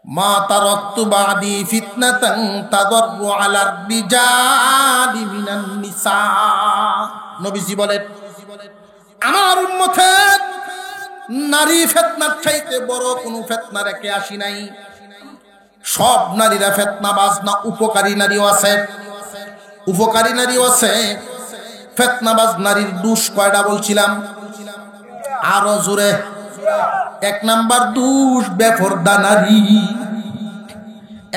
মা তারাকতু বাদি ফিতনাতান তাদাররু আলার রিজালি মিনান নিসা। নবীজি বলেন, আমার উম্মতের নারী ফিতনার চাইতে বড় কোনো ফিতনা রেখে আসি নাই। সব নারীরা ফিতনাবাজ না, উপকারী নারীও আছে, উপকারী নারীও আছে। ফিতনাবাজ নারীর দোষ কয়টা বলছিলাম? আরো জোরে। এক নাম্বার দোষ বেপরদা নারী।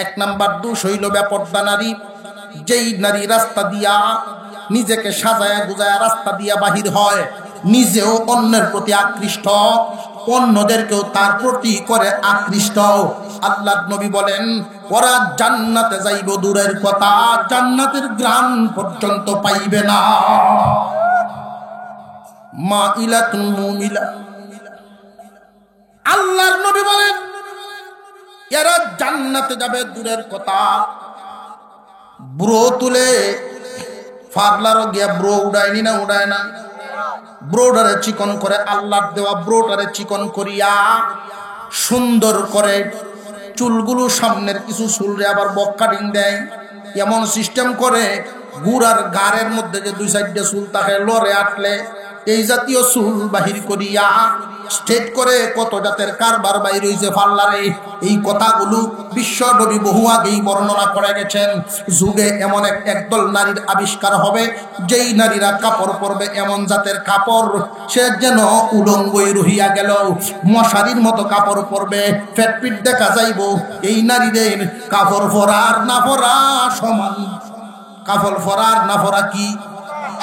এক নাম্বার দোষ হইল বেপরদা নারী। যেই নারী রাস্তা দিয়া নিজেকে সাজায়া গুজায়া রাস্তা দিয়া বাহির হয়, নিজেও অন্যের প্রতি আকৃষ্ট, অন্যদেরকেও তার প্রতি করে আকৃষ্ট। আল্লাহর নবী বলেন, ওরা জান্নাতে যাইব দূরের কথা, জান্নাতের ঘ্রাণ পর্যন্ত পাইবে না। মাইলাতুন মুমিলা। আল্লাহর নবী বলেন, এরা জান্নাতে যাবে দূরের কথা, ব্রো তুলে পার্লারও গিয়া ব্রো উড়ায়নি না, উড়ায় না? ব্রোটারে চিকন করে, আল্লাহর দেওয়া ব্রোটারে চিকন করিয়া সুন্দর করে চুলগুলো সামনের কিছু চুলরে আবার বক কাটিং দেয়, এমন সিস্টেম করে গুড়ার গাড়ের মধ্যে যে দুই সাইডে চুল থাকে লড়ে আটলে এই জাতীয় চুল বাহির করিয়া স্ট্রেট করে কত জাতের কারবার বাইর হইছে পার্লারে। এই কথাগুলো বিশ্ব নবী বহু আগেই বর্ণনা করে গেছেন। যুগে এমন একদল নারীর আবিষ্কার হবে, যেই নারীরা কাপড় পরবে এমন জাতের কাপড়, সে যেন উলঙ্গই রহিয়া গেল, মশারির মতো কাপড় পরবে, পেটপিট দেখা যাইব। এই নারীদের কাপড় পরার না পরা সমান, কাপড় পরার না পরা কি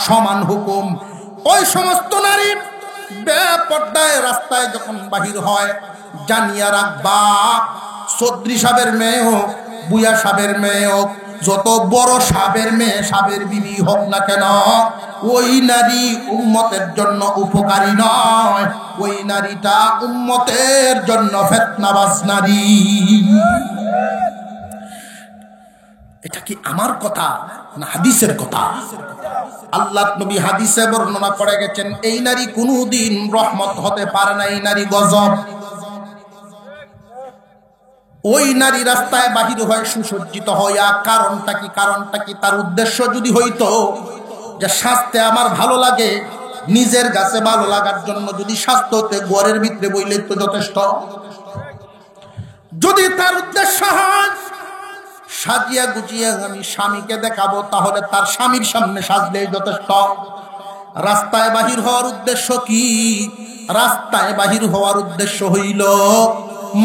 সমান হুকুম। ওই সমস্ত নারী বেপর্দায় রাস্তায় যখন বাহির হয়, জানিয়া রাখবা, চৌধুরী সাহেবের মেয়ে হোক, বুয়া সাহেবের মেয়ে হোক, যত বড় সাহেবের মেয়ে সাহেবের বিবি হোক না কেন, ওই নারী উম্মতের জন্য উপকারী নয়, ওই নারীটা উম্মতের জন্য ফিতনাবাজ নারী। এটা কি আমার কথা না হাদিসের কথা? আল্লাহর নবী হাদিসে বর্ণনা করে গেছেন, এই নারী কোনদিন রহমত হতে পারে না, এই নারী গজব। ওই নারী রাস্তায় বাহির হয় সুসজ্জিত হইয়া, কারণটা কি? কারণটা কি? তার উদ্দেশ্য যদি হইতো যে স্বাস্থ্যে আমার ভালো লাগে, নিজের কাছে ভালো লাগার জন্য যদি স্বাস্থ্যতে ঘরের ভিতরে বইলে তো যথেষ্ট। যদি তার উদ্দেশ্য হয় সাজিয়া গুজিয়া আমি স্বামীকে দেখাবো, তাহলে তার স্বামীর সামনে সাজলেই যথেষ্ট। রাস্তায় বাহির হওয়ার উদ্দেশ্য কি? রাস্তায় বাহির হওয়ার উদ্দেশ্য হইল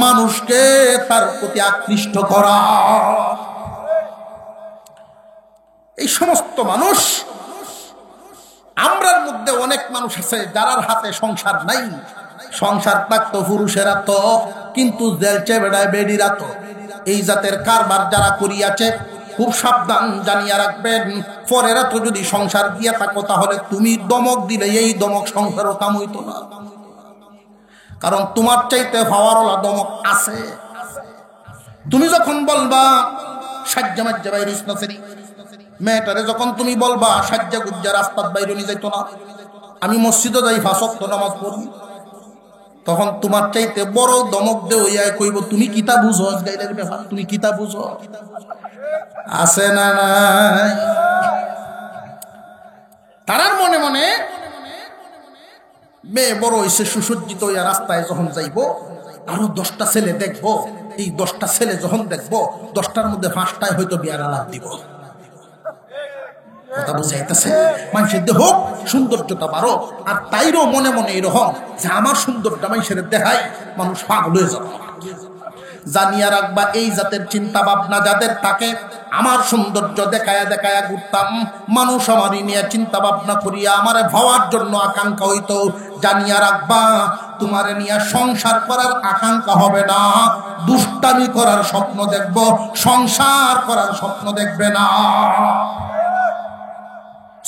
মানুষকে তার প্রতি আকৃষ্ট করা। এই সমস্ত মানুষ, আমরার মধ্যে অনেক মানুষ আছে যারার হাতে সংসার নাই, সংসার থাকতো পুরুষেরা তো, কিন্তু জেলচে বেড়ায় বেডিরা তো। এই জাতের কারবার যারা করিয়াছে, খুব সাবধান, জানিয়া রাখবেন, পরেরা তো যদি সংসার দিয়া থাকো, তাহলে তুমি দমক দিলে এই দমক সংসারও কাম হইতো না, কারণ তোমার চাইতে হওয়ারওয়ালা দমক আছে। তুমি যখন বলবা সাজ্জা মাজ্জা বাইরে ইসনাসেরি, মেয়েটারে যখন তুমি বলবা সাজ্জা গুজ্জা রাস্তার বাইরে নিয়ে যাইতো না, আমি মসজিদে যাই 5 ওয়াক্ত নামাজ পড়ি, তখন তোমার চাইতে বড় দমক দে হইয়া কইব, তুমি কিতা বুঝো গাইলের ব্যাপার, তুমি কিতা বুঝো? আছে না নাই? তারার মনে মনে মেয়ে বড় হইছে, সুসজ্জিত হইয়া রাস্তায় যখন যাইব, আরো 10টা ছেলে দেখবো, এই 10টা ছেলে যখন দেখবো, 10টার মধ্যে 5টায় হয়তো বিয়ার আলাপ দিব। কথা বুঝাইতেছে? মানুষের দেহ সৌন্দর্যটা বাড়ো, আর তাইরও মনে মনে এরকম যে আমার সৌন্দর্যটা মানুষের দেখাই, মানুষ পাগল হয়ে যাবে। জানিয়া রাখবা, এই জাতের চিন্তা ভাবনা যাদের থাকে, আমার সৌন্দর্য দেখায়া দেখায়া ঘুরতাম, মানুষ আমারই নিয়ে চিন্তা ভাবনা করিয়া আমারে ভাবার জন্য আকাঙ্ক্ষা হইতো, জানিয়া রাখবা তোমারে নিয়ে সংসার করার আকাঙ্ক্ষা হবে না, দুষ্টামি করার স্বপ্ন দেখব, সংসার করার স্বপ্ন দেখবে না।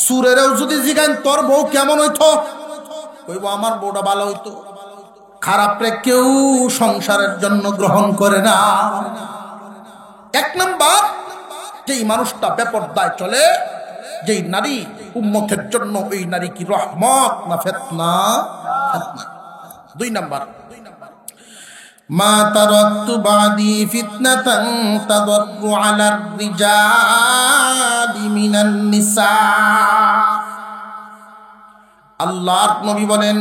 সুরেরও যদি জিগান তোর বউ কেমন হইতো, কইব আমার বউটা ভালো হইতো। খারাপ রে কেউ সংসারের জন্য গ্রহণ করে না। এক নাম্বার, যেই মানুষটা বেপরদায় চলে, যেই নারী উম্মতের জন্য, ওই নারী কি রহমত না ফিতনা? 2 নাম্বার, মা তারাকতু বাদি ফিতনাতান তাদাররু আলার রিজালি মিনান নিসা। আল্লাহর নবী বলেন,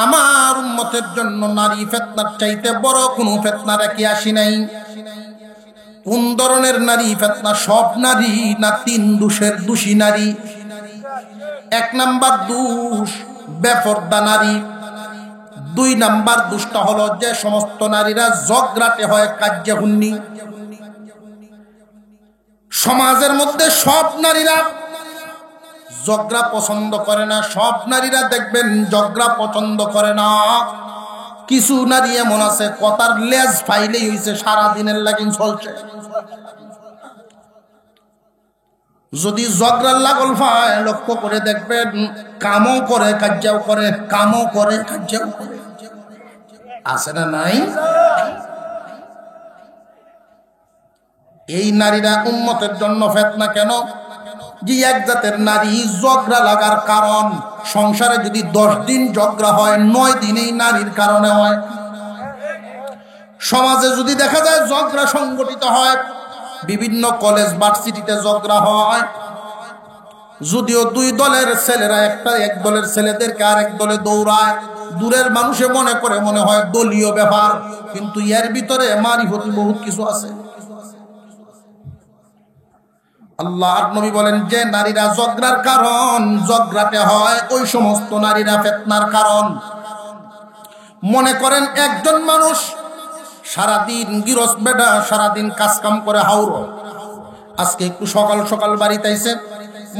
আমার উম্মতের জন্য নারী ফিতনার চাইতে বড় কোনো ফিতনা রেখে আসি নাই। কোন ধরনের নারী ফিতনা? সব নারী না, 3 দোষের দোষী নারী। 1 নাম্বার দোষ বেপরদা নারী। 2 নাম্বার দোষটা হলো যে সমস্ত নারীরা ঝগড়াটে হয়, কাজ্যে হুন্নি। সমাজের মধ্যে সব নারীরা ঝগড়া পছন্দ করে না, সব নারীরা দেখবেন ঝগড়া পছন্দ করে না। কিছু নারী এমন আছে কথার লেজ ফাইলেই হইছে, সারাদিনের লাগিন চলছে। যদি ঝগড়ার লাগল পায়, লক্ষ্য করে দেখবেন কামও করে কাজ্যাও করে, কামও করে কাজ্যাও করে। আছে না নাই? এই নারীরা উম্মতের জন্য ফিতনা কেন? যে এক জাতের নারী ঝগড়া লাগার কারণ, সংসারে যদি 10 দিন ঝগড়া হয়, 9 দিন এই নারীর কারণে হয়। সমাজে যদি দেখা যায় ঝগড়া সংগঠিত হয়, বিভিন্ন কলেজ ভার্সিটিতে ঝগড়া হয়, যদিও 2 দলের ছেলেরা এক দলের ছেলেদেরকে আরেক দলে দৌড়ায়, দূরের মানুষে মনে করে মনে হয় দলীয় ব্যাপার, কিন্তু এর ভিতরে মারিফতি বহুত কিছু আছে। আল্লাহর নবী বলেন, যে নারীরা ঝগড়ার কারণ, ঝগড়াতে হয়, ওই সমস্ত নারীরা ফিতনার কারণ। মনে করেন একজন মানুষ সারাদিন গৃহস্থ বেটা, সারাদিন কাজ কাম করে হাওড়, আজকে একটু সকাল সকাল বাড়িতে আইছে,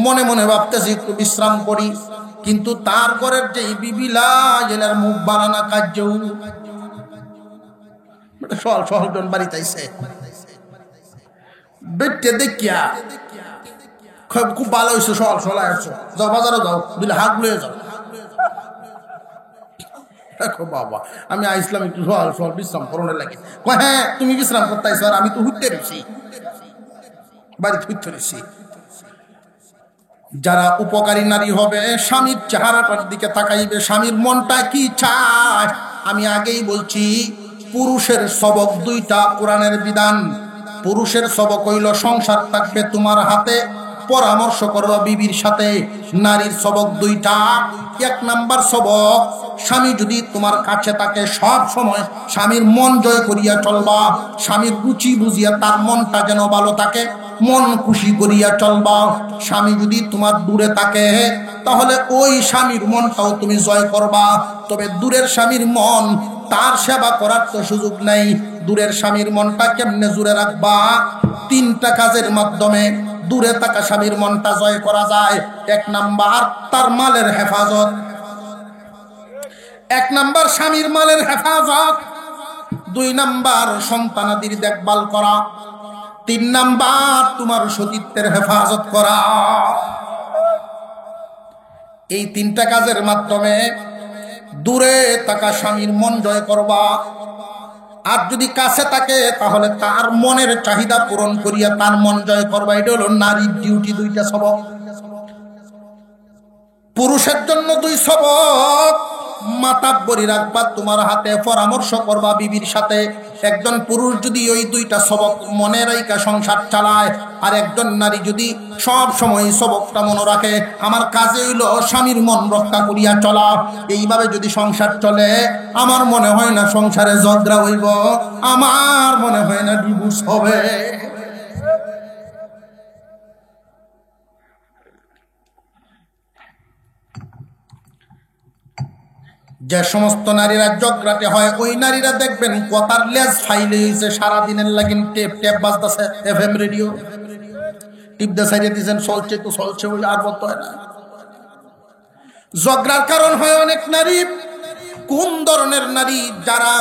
মনে মনে ভাবতেছি একটু বিশ্রাম করি, কিন্তু তার ঘরের যে বিবিলা জেলার মুখ বানানা কাজ সকাল সকাল জন বাড়িতে আইছে, বেটে দেখিয়া খুব ভালো হয়েছে, সকাল সকাল আসছো, যাও বাজারে যাও, দিলে হাত লয়ে যাও। দেখো বাবা, আমি আইসলাম একটু সকাল সকাল বিশ্রাম করানোর লাগে। হ্যাঁ, তুমি বিশ্রাম করতে আইসো, আর আমি তো হুইতে রয়েছি, বাড়িতে হুইতে রয়েছি। যারা উপকারী নারী হবে, স্বামীর চেহারাটার দিকে তাকাইবে, স্বামীর মনটা কি চায়। আমি আগেই বলছি, পুরুষের সবক 2টা, কোরআনের বিধান। পুরুষের সবক হইল সংসার থাকবে তোমার হাতে, পরামর্শ করবা বিবির সাথে। নারীর সবক 2টা। 1 নাম্বার সবক, স্বামী যদি তোমার কাছে থাকে, সব সময় স্বামীর মন জয় করিয়া চলবা, স্বামীর রুচি বুঝিয়া তার মনটা যেন ভালো থাকে, মন খুশি করিয়া চলবা। স্বামী যদি তোমার দূরে থাকে, তাহলে ওই স্বামীর মনটাও তুমি জয় করবা। তবে দূরের স্বামীর মন, তার সেবা করার তো সুযোগ নাই। দূরের স্বামীর মনটা কেমনে জুড়ে রাখবা? 3টা কাজের মাধ্যমে দূরে থাকা স্বামীর মনটা জয় করা যায়। 1 নাম্বার, তার মালের হেফাজত। 1 নাম্বার স্বামীর মালের হেফাজত। 2 নাম্বার সন্তানাদির দেখভাল করা। 3 নাম্বার তোমার সতীত্বের হেফাজত করা। এই 3টা কাজের মাধ্যমে দূরে থাকা স্বামীর মন জয় করবা। আর যদি কাছে থাকে, তাহলে তার মনের চাহিদা পূরণ করিয়া তার মন জয় করবা। এটা হলো নারীর ডিউটি। 2টা সবক। পুরুষের জন্য 2 সবক, মাতাব্বরি রাখবা তোমার হাতে, পরামর্শ করবা বিবির সাথে। একজন পুরুষ যদি ওই 2টা সবক মনে রাখা সংসার চালায়, আর একজন নারী যদি সব সময় সবকটা মনে রাখে, আমার কাজে হইলো স্বামীর মন রক্ষা করিয়া চলা, এইভাবে যদি সংসার চলে, আমার মনে হয় না সংসারে ঝগড়া হইব, আমার মনে হয় না ডিভোর্স হবে। যে সমস্ত নারীরা ঝগড়াটে হয়, ওই নারীরা দেখবেন কথার লেজ ফাইলে হয়েছে, সারাদিনের লাগিন টেপ টেপ বাজতেছে, FM রেডিও টিপ দে সাইডে দিয়েছেন, চলছে তো চলছে, ওই আর বলতে হয় না। ঝগড়ার কারণ হয় অনেক নারী। কোন ধরনের নারী? যারা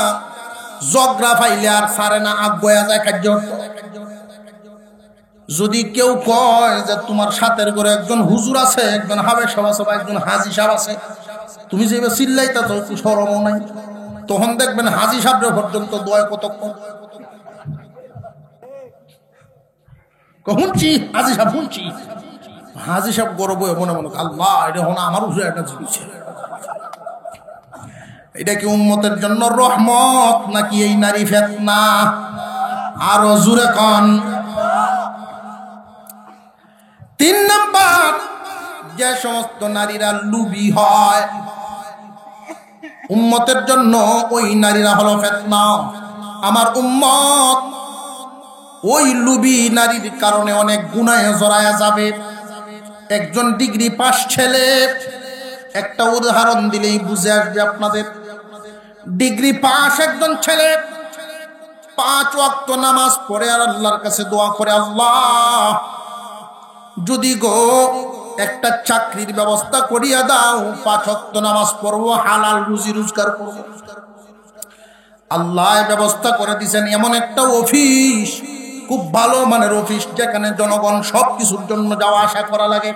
ঝগড়া ফাইলে আর সারে না, আগুয়া যায় কার্য। যদি কেউ কয় যে তোমার সাথের ঘরে একজন হুজুর আছে, একজন হাবের সাহেব আছে, বা একজন হাজি সাহেব আছে, তুমি যে চিল্লাইতা তো একটু শরমও নাই, তখন দেখবেন হাজি সাহেব পর্যন্ত দোয়া কতক্ষণ শুনছি, হাজি সাহেব শুনছি, হাজি সাহেব গর্ব মনে মনে, আল্লাহ এটা হন আমার হুজুর একটা জিনিস। এটা কি উম্মতের জন্য রহমত নাকি এই নারী ফিতনা? আরো জোরে কোন। 3 নাম্বার, যে সমস্ত নারীরা লুবি হয় উম্মতের জন্য, ওই নারীরা হলো ফিতনা। আমার উম্মত ওই লুবি নারীর কারণে অনেক গুনাহে জড়ায়া যাবে। একজন ডিগ্রি পাস ছেলে, একটা উদাহরণ দিলেই বুঝে আসবে আপনাদের। ডিগ্রি পাস একজন ছেলে 5 ওয়াক্ত নামাজ পড়ে আর আল্লাহর কাছে দোয়া করে, আল্লাহ যদি গো একটা চাকরির ব্যবস্থা করিয়া দাও, 5 ওয়াক্ত নামাজ পড়বো, হালাল রুজি রোজগার করবো। আল্লাহ ব্যবস্থা করে দিয়েছেন এমন একটা অফিস, খুব ভালো মানের অফিস, যেখানে জনগণ সবকিছুর জন্য যাওয়া আসা করা লাগে।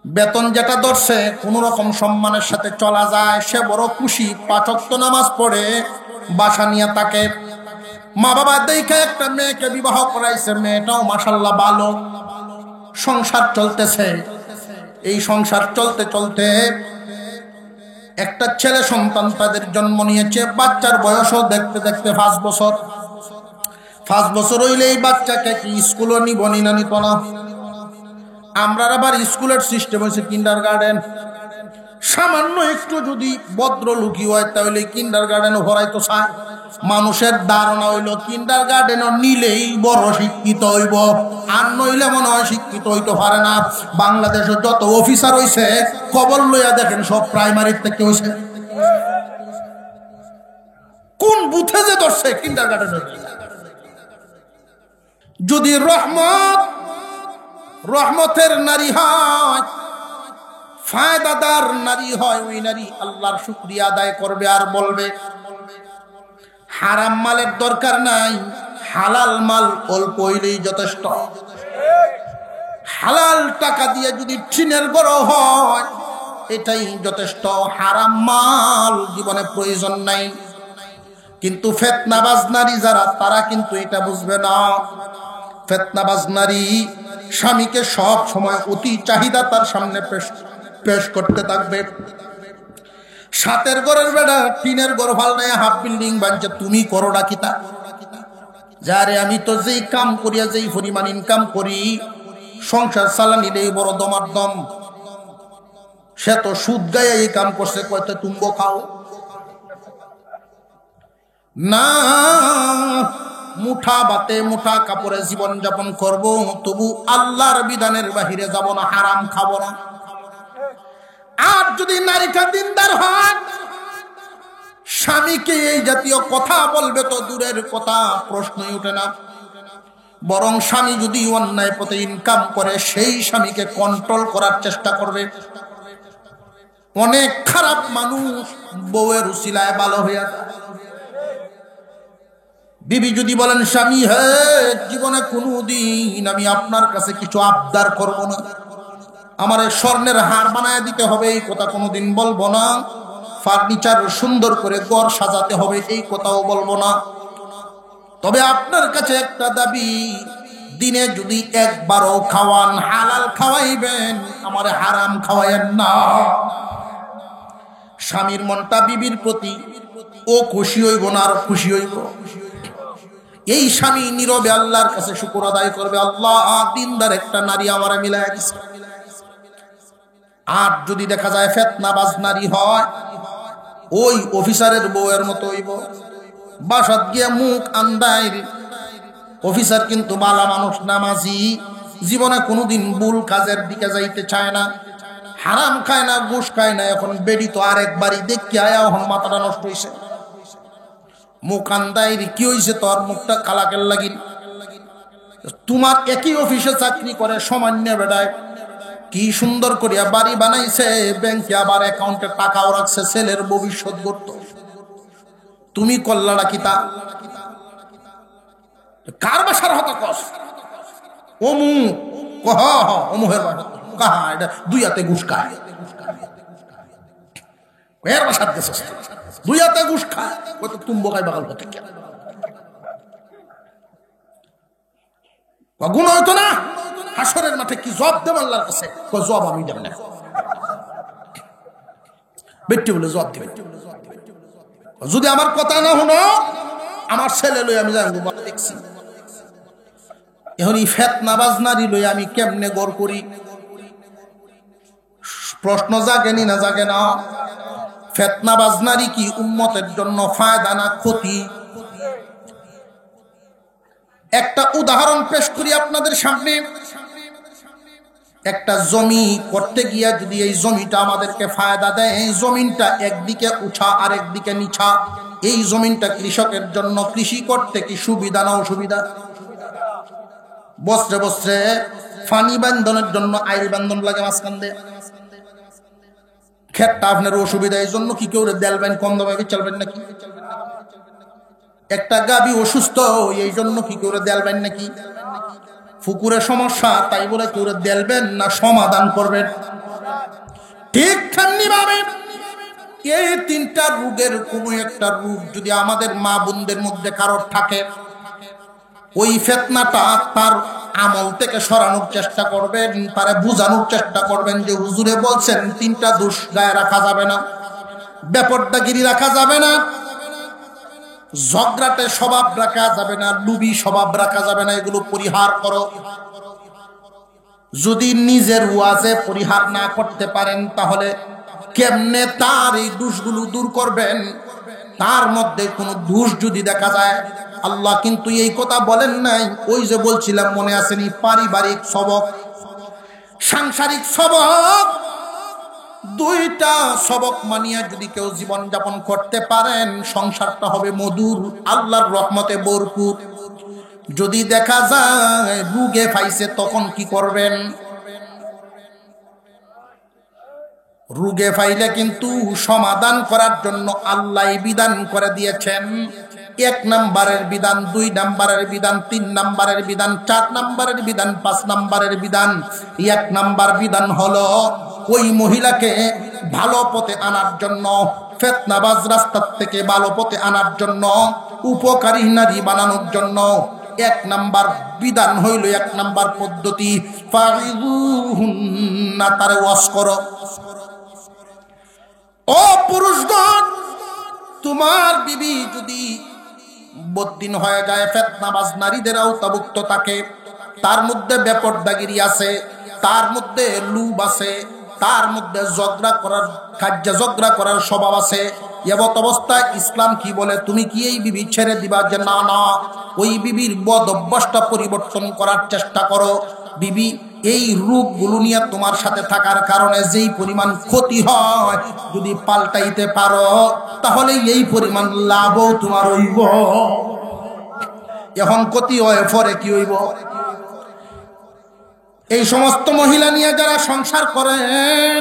বেতন যেটা ধরছে কোন রকম সম্মানের সাথে চলা যায়, সে বড় খুশি। 5 ওয়াক্ত নামাজ পড়ে বাসা নিয়ে তাকে মা বাবা দেখে একটা মেয়েকে বিবাহ করাইছে, মেয়েটাও মাশাআল্লাহ ভালো, সংসার চলতেছে। এই সংসার চলতে চলতে একটা ছেলে সন্তান তাদের জন্ম নিয়েছে। বাচ্চার বয়সও দেখতে দেখতে 5 বছর। 5 বছর হইলে এই বাচ্চাকে কি স্কুলে নিব না নিত না? আমরা আবার স্কুলের সিস্টেম হয়েছে কিন্ডারগার্টেন। সামান্য একটু যদি ভদ্রলোকী হয় তাহলে কিন্ডারগার্টেনও ভরাইতো চায়। মানুষের ধারণা হইল কিন্ডারগার্টেনও নিলেই বড় শিক্ষিত হইব, আর নইলে মনে হয় শিক্ষিত হইতে পারে না। বাংলাদেশে যত অফিসার হইছে খবর লইয়া দেখেন সব প্রাইমারির থেকে হইছে। কোন বুথে যে ধরছে কিন্ডারগার্টেন। যদি রহমতের নারী হয়, ফায়দাদার নারী হয়, ওই নারী আল্লাহর শুকরিয়া আদায় করবে আর বলবে হারাম মালের দরকার নাই, হালাল মাল অল্প হইলেই যথেষ্ট। হালাল টাকা দিয়ে যদি টিনের ঘর হয় এটাই যথেষ্ট, হারাম মাল জীবনে প্রয়োজন নাই। কিন্তু ফিতনাবাজ নারী যারা, তারা কিন্তু এটা বুঝবে না। ফিতনাবাজ নারী স্বামীকে সব সময় অতি চাহিদা তার সামনে পেশ করতে থাকবে। সাতের ঘরের বেড়া টিনের ঘর ভাল নাই, হাফ বিল্ডিং বানছে, তুমি করো ডাকিতা যারে আমি তো যেই কাম করিয়া যেই পরিমাণ ইনকাম করি, সংসার চালানিলেই বড় দমারদম। সে তো সুদ গায়ে এই কাম করছে, কয়তো তুমবো খাও না। মুঠা বাতে মুঠা কাপড়ে জীবন যাপন করব, তবু আল্লাহর বিধানের বাহিরে যাব না, হারাম খাবো না। আর যদি নারীটা দিনদার হয়, স্বামীকে এই জাতীয় কথা বলবে তো দূরের কথা, প্রশ্নই ওঠে না। বরং স্বামী যদি অন্যায় পথে ইনকাম করে, সেই স্বামীকে কন্ট্রোল করার চেষ্টা করবে। অনেক খারাপ মানুষ বউয়ের উসিলায় ভালো হইয়া যায়। বিবি যদি বলেন স্বামী, হে জীবনে কোনোদিন আমি আপনার কাছে কিছু আবদার করব না, আমার স্বর্ণের হার বানায় দিতে হবে, এই কথা কোনোদিন বলবো না। ফার্নিচার সুন্দর করে ঘর সাজাতে হবে, এই কথাও বলবো না। তবে আপনার কাছে একটা দাবি, দিনে যদি একবারও খাওয়ান, হালাল খাওয়াইবেন, আমার হারাম খাওয়াইয়েন না। স্বামীর মনটা বিবির প্রতি ও খুশি হইব না, আর খুশি হইব। এই স্বামী নীরবে আল্লাহর কাছে শুকর আদায় করবে, আল্লাহ দিনদার একটা নারী আমারে মিলাইয়া দিছে। আর যদি দেখা যায় ফিতনাবাজ নারী হয়, ওই অফিসারের বউয়ের মতো হইব। বাসাত গিয়ে মুখ আন্দায়, অফিসার কিন্তু বালা মানুষ, নামাজি, জীবনে কোনোদিন ভুল কাজের দিকে যাইতে চায় না, হারাম খায় না, ঘুষ খায় না। এখন বেডি তো আরেকবারই দেখি আয়া, এখন মাথাটা নষ্ট হইছে। মুখ আন্দায় কি হইছে, তোর মুখটা কালাকের লাগিল। তোমার একই অফিসে চাকরি করে সামান্য বেড়ায়, কি সুন্দর করিয়া বাড়ি বানাইছে, ব্যাংকে আবার অ্যাকাউন্টে টাকাও রাখছে, ছেলের ভবিষ্যৎ গড়ত। তুমি কল্লাটা কি তা? কার বাসার হতা কস? অমুক কহ অমুহের বাসা কাহা, এটা 2 হাতে ঘুষ খায়। এর বাসার দেশ 2 হাতে ঘুষ খায়, কত তুমবো খাই বাগাল হতে গুণ হইতো না। হাসরের মাঠে কি জব দেব আল্লাহর কাছে? জব আমি দেব না। বেটি বলে জবাব দিবে। যদি আমার কথা না হলো আমার ছেলে লই আমি যাই দেখছি। এখন এই ফেতনাবাজ নারী লই আমি কেমনে গড় করি? প্রশ্ন জাগেনি না জাগে না? ফেতনাবাজ নারী কি উম্মতের জন্য ফায়দা না ক্ষতি? একটা উদাহরণ পেশ করি আপনাদের সামনে। একটা জমি করতে গিয়া যদি এই জমিটা আমাদেরকে ফায়দা দেয়, এই জমিনটা একদিকে উঁচা আর একদিকে নিচা, এই জমিনটা কৃষকের জন্য কৃষি করতে কি সুবিধা না অসুবিধা? বস্ত্রে বস্ত্রে ফানি বান্ধনের জন্য আইল বান্ধন লাগে মাঝখান দিয়ে, ক্ষেতটা আপনার অসুবিধা, এই জন্য কি কেউ দেলবেন কম দামে চলবেন নাকি? একটা গাবি অসুস্থ এই জন্য কি কেউ দেলবেন নাকি? পুকুরের সমস্যা তাই বলে কেউ দেলবেন না সমাধান করবেন? ঠিক তেমনি ভাবে এই তিনটা রোগের কোনো একটা রোগ যদি আমাদের মা বোনদের মধ্যে কারোর থাকে, ওই ফিতনাটা তার আমল থেকে সরানোর চেষ্টা করবেন, তারে বোঝানোর চেষ্টা করবেন যে হুজুরে বলছেন তিনটা দোষ গায়ে রাখা যাবে না, বেপরদাগিরি রাখা যাবে না, ঝগড়াটে স্বভাব রাখা যাবে না, লুবি স্বভাব রাখা যাবে না, এগুলো পরিহার করো। যদি নিজের ওয়াজে পরিহার না করতে পারেন তাহলে কেমনে তার এই দোষগুলো দূর করবেন? তার মধ্যে কোনো দোষ যদি দেখা যায়, আল্লাহ কিন্তু এই কথা বলেন নাই। ওই যে বলছিলাম মনে আসেনি, পারিবারিক সবক, সাংসারিক সবক, দুইটা সবক মানিয়া যদি কেউ জীবন যাপন করতে পারেন সংসারটা হবে মধুর, আল্লাহর রহমতে ভরপুর। যদি দেখা যায় রোগে ফাইছে তখন কি করবেন? রোগে ফাইলে কিন্তু সমাধান করার জন্য আল্লাহ বিধান করে দিয়েছেন। 1 নম্বরের বিধান, 2 নম্বরের বিধান, 3 নম্বরের বিধান, 4 নম্বরের বিধান, 5 নম্বরের বিধান। 1 নম্বর বিধান হলো ওই মহিলাকে ভালো পথে আনার জন্য, ফিতনাবাজ রাস্তা থেকে ভালো পথে আনার জন্য, উপকারী নারী বানানোর জন্য 1 নম্বর বিধান হইল, 1 নম্বর পদ্ধতি, ফাইযুহুন্না, তারে ওয়াজ করো। ও পুরুষগণ, তোমার বিবি যদি বদ্দিন হয়ে যায়, ফিতনাবাজ নারীদের আওতাভুক্ত থাকে, তার মধ্যে বেপরদাগিরি আছে, তার মধ্যে লুব আছে, তার মধ্যে ঝগড়া করার স্বভাব আছে, এমত অবস্থায় ইসলাম কি বলে? তুমি কি এই বিবি ছেড়ে দিবা? যে না না, ওই বিবির বদ অভ্যাসটা পরিবর্তন করার চেষ্টা করো। বিবি এই রূপগুলো নিয়ে তোমার সাথে থাকার কারণে যেই পরিমাণ ক্ষতি হয়, যদি পাল্টাইতে পারো তাহলে এই পরিমাণ লাভও তোমার হইব। এখন ক্ষতি হয় পরে কি হইব? এই সমস্ত মহিলা নিয়ে যারা সংসার করেন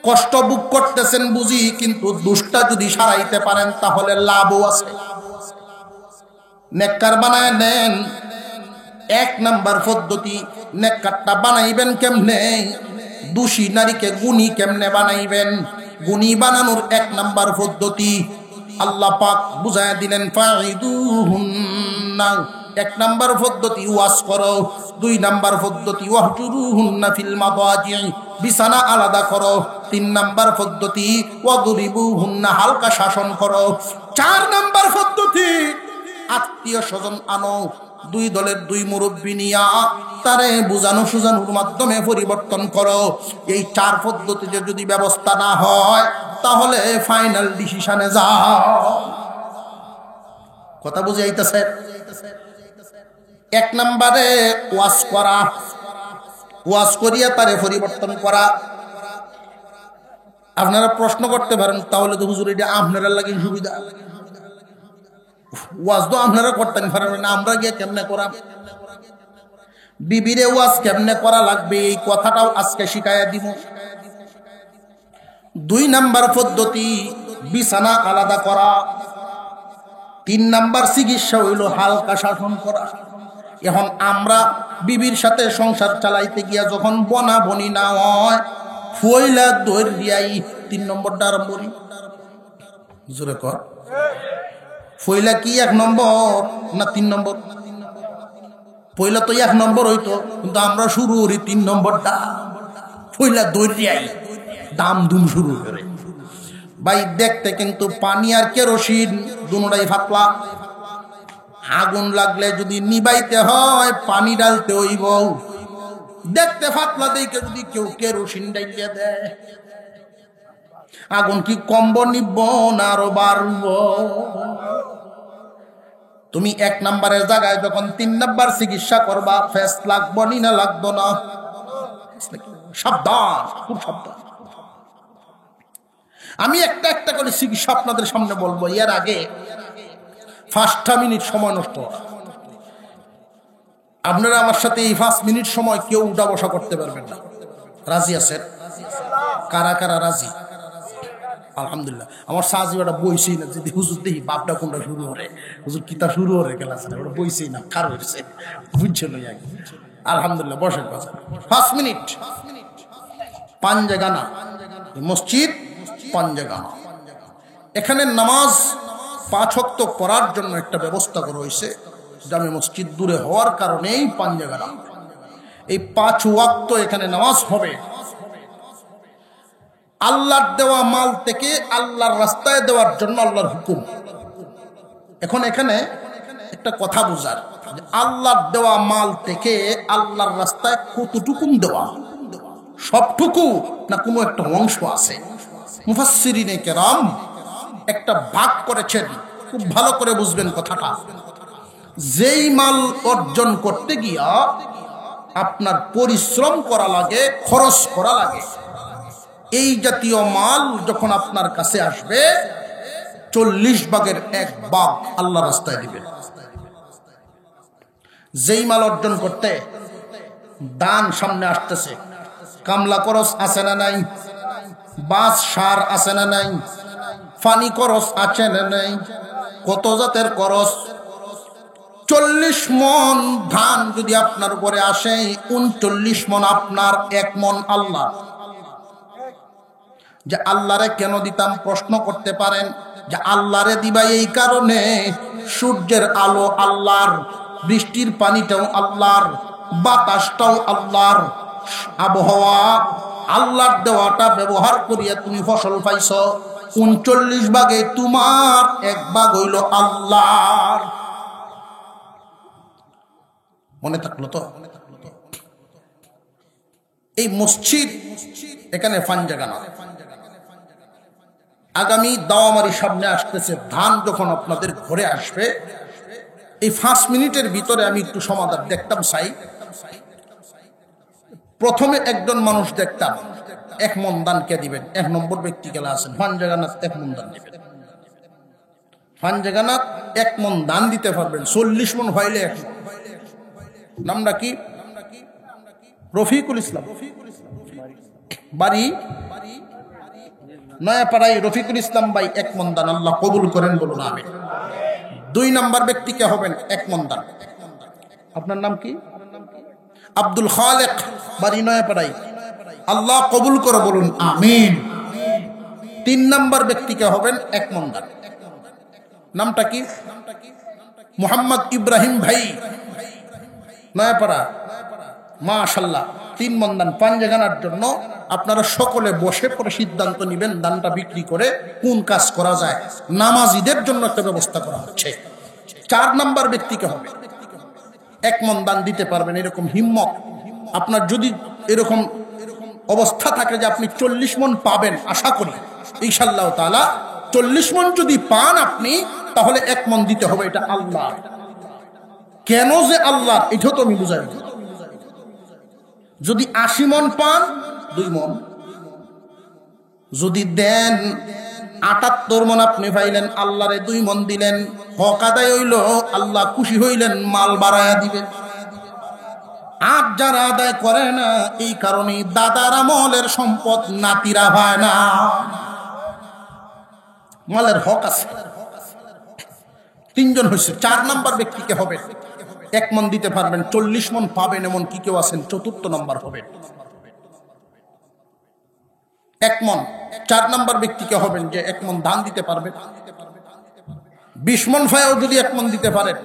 কষ্ট ভোগ করতেছেন বুঝি, কিন্তু দুষ্টা যদি সারাইতে পারেন তাহলে লাভও আছে। নেককার বানায় নেন। 1 নম্বর পদ্ধতি, নেককারটা বানাইবেন কেমনে? দোষী নারীকে গুণী কেমনে বানাইবেন? গুণী বানানোর 1 নম্বর পদ্ধতি আল্লাহ পাক বুঝায় দিলেন, ফাইদুহুন্না। 1 নম্বর পদ্ধতি ওয়াজ করো। 2 নম্বর পদ্ধতি ওয়াহজুরুহুন্না ফিল মাদাজি, বিছানা আলাদা করো। 3 নম্বর পদ্ধতি ওয়াদরিবুহুন্না, হালকা শাসন করো। 4 নম্বর পদ্ধতি আত্মীয় স্বজন আনো, 2 দলের 2 মুরব্বী নিয়া তারে বুঝানো সুজানোর মাধ্যমে পরিবর্তন করো। এই 4 পদ্ধতিতে যদি ব্যবস্থা না হয় তাহলে ফাইনাল ডিসিশনে যাও। কথা বুঝে আইতাছে? 1 নম্বরে ওয়াজ করা, ওয়াজ করিয়া তারে পরিবর্তন করা। আপনারা প্রশ্ন করতে পারেন, তাহলে তো হুজুর এটা আপনারা লাগে সুবিধা, ওয়াজ তো আপনারা করতেন পারেন না, আমরা গিয়ে কেমনে করা? বিবিরে ওয়াজ কেমনে করা লাগবে এই কথাটাও আজকে শিখাইয়া দিব। 2 নম্বর পদ্ধতি বিছানা আলাদা করা। 3 নম্বর চিকিৎসা হইল হালকা শাসন করা। এখন আমরা বিবির সাথে সংসার চালাইতে গিয়া যখন বনা বনি না হয়, ফইলা দৌড়িয়াই 3 নম্বরটা আরম্ভ করি। জোরে কর, ফইলা কি 1 নম্বর না 3 নম্বর? পয়লা তো 1 নম্বর হইতো, কিন্তু আমরা শুরু করি 3 নম্বরটা। ফইলা দৌড়িয়াই দাম দুম শুরু করে। ভাই দেখতে কিন্তু পানি আর কেরোসিন দুটোটাই পাতলা। আগুন লাগলে যদি নিবাইতে হয় পানি ডালতে হইব, দেখতে পাতলা দেখে যদি কেউ কেরোসিন ডাইলিয়ে দেয়, আগুন কি কমব নিব না আরো বাড়ব? তুমি 1 নম্বরের জায়গায় যখন 3 নম্বর চিকিৎসা করবা, ফেস লাগবো না লাগবো না? সাবধান, খুব সাবধান। আমি একটা একটা করে চিকিৎসা আপনাদের সামনে বলবো, এর আগে 5টা মিনিট সময় নষ্ট। আপনারা আমার সাথে এই 5 মিনিট সময় কেউ উঠা বসা করতে পারবেন না। রাজি আছেন? কারা কারা রাজি? আলহামদুলিল্লাহ। আমার সাজি ওটা বইছেই না, যদি হুজুর দেখি বাপটা কোনটা শুরু হরে, হুজুর কিতা শুরু হরে গেল, ওটা বইছেই না, কার হয়েছে বুঝছে না। আলহামদুলিল্লাহ, বসেন বসেন। 5 মিনিট পাঞ্জেগানা মসজিদ, পাঞ্জেগানা। এখানে নামাজ 5 ওয়াক্ত পড়ার জন্য একটা ব্যবস্থা করা হয়েছে। জামে মসজিদ দূরে হওয়ার কারণেই পাঞ্জেগানা। এই 5 ওয়াক্ত এখানে নামাজ হবে। আল্লাহর দেওয়া মাল থেকে আল্লাহর রাস্তায় দেওয়ার জন্য আল্লাহর হুকুম। এখন এখানে একটা কথা বুঝার, আল্লাহর দেওয়া মাল থেকে আল্লাহর রাস্তায় কতটুকুন দেওয়া, সবটুকু না কোনো একটা অংশ আছে? মুফাসসিরিনে কেরাম একটা ভাগ করেছেন, খুব ভালো করে বুঝবেন কথাটা। যেই মাল অর্জন করতে গিয়া আপনার পরিশ্রম করা লাগে, খরচ করা লাগে, এই জাতীয় মাল যখন আপনার কাছে আসবে 40 ভাগের 1 ভাগ আল্লাহ রাস্তায় দিবেন। যেই মাল অর্জন করতে দান সামনে আসতেছে, কামলা খরচ আছে না নাই, বাস সার আছে না নাই, পানি খরচ আছে না নাই, কত জাতের খরচ। 40 মন ধান যদি আপনার উপরে আসে, 39 মন আপনার, 1 মন আল্লাহ। যে আল্লাহরে কেন দিতাম প্রশ্ন করতে পারেন, যে আল্লাহরে দিবা এই কারণে, সূর্যের আলো আল্লাহর, বৃষ্টির পানিটাও আল্লাহর, বাতাসটাও আল্লাহর, আবহাওয়া আল্লাহর দেওয়াটা ব্যবহার করিয়া তুমি ফসল পাইছ। 39 ভাগে তোমার 1 ভাগ হইল আল্লাহর। মনে থাকলো তো? এই মসজিদ এখানে পাঞ্জেগানা। আগামী দাওয়ামারি সামনে আসতেছে, ধান যখন আপনাদের ঘরে আসবে, এই 5 মিনিটের ভিতরে আমি একটু সমাধান দেখতাম চাই। প্রথমে একজন মানুষ দেখতাম 1 মন দান কে দিবেন, 1 নম্বর ব্যক্তি গেলা আছেন, পাঞ্জেগানাত 1 মন দান দিবেন। পাঞ্জেগানাত 1 মন দান দিতে পারবেন, 40 মন হইলে 1 মন। নামটা কি? রফিকুল ইসলাম, বাড়ি নয়াপাড়ায়। রফিকুল ইসলাম ভাই 1 মন দান, আল্লাহ কবুল করেন, বলুন আমিন। 2 নম্বর ব্যক্তিকে হবেন 1 মন দান। আপনার নাম কি? আব্দুল খালেক, বাড়ি নয়াপাড়ায়, আল্লাহ কবুল করে, বলুন আমিন। 3 নম্বর ব্যক্তিকে হবেন 1 মন দান। নামটা কি? মোহাম্মদ ইব্রাহিম ভাই, নয়াপাড়া, মাশাআল্লাহ। 3 মন দান পাঞ্জেগানার জন্য। আপনারা সকলে বসে পড়ে সিদ্ধান্ত নেবেন দানটা বিক্রি করে কোন কাজ করা যায়। নামাজিদের জন্য একটা ব্যবস্থা করা হচ্ছে। 4 নম্বর ব্যক্তিকে হবে 1 মন দান দিতে পারবেন, এরকম হিম্মত আপনার যদি এরকম অবস্থা থাকে যে আপনি 40 মন পাবেন, আশা করি ইনশাআল্লাহ তাআলা 40 মন যদি পান আপনি, তাহলে 1 মন দিতে হবে। এটা আল্লাহ। কেন যে আল্লাহ, এটাও তো আমি বুঝাই। যদি 80 মন পান 2 মন, যদি দেন 78 মন আপনি পাইলেন, আল্লাহরে 2 মন দিলেন, হক আদায় হইল, আল্লাহ খুশি হইলেন, মাল বাড়ায়া দিবেন। আর যারা আদায় করে না, এই কারণে দাদার আমলের সম্পদ নাতিরা হয় না। মালের হক আছে। 3 জন হয়েছে। 4 নম্বর ব্যক্তিকে হবে 1 মন দিতে পারবেন, 40 মন পাবেন, এমন কি কেউ আছেন? 4র্থ নম্বর হবে 1 মন। 4 নম্বর ব্যক্তিকে হবেন যে 1 মন ধান দিতে পারবেন। 20 মন ফাইও যদি 1 মন দিতে পারেন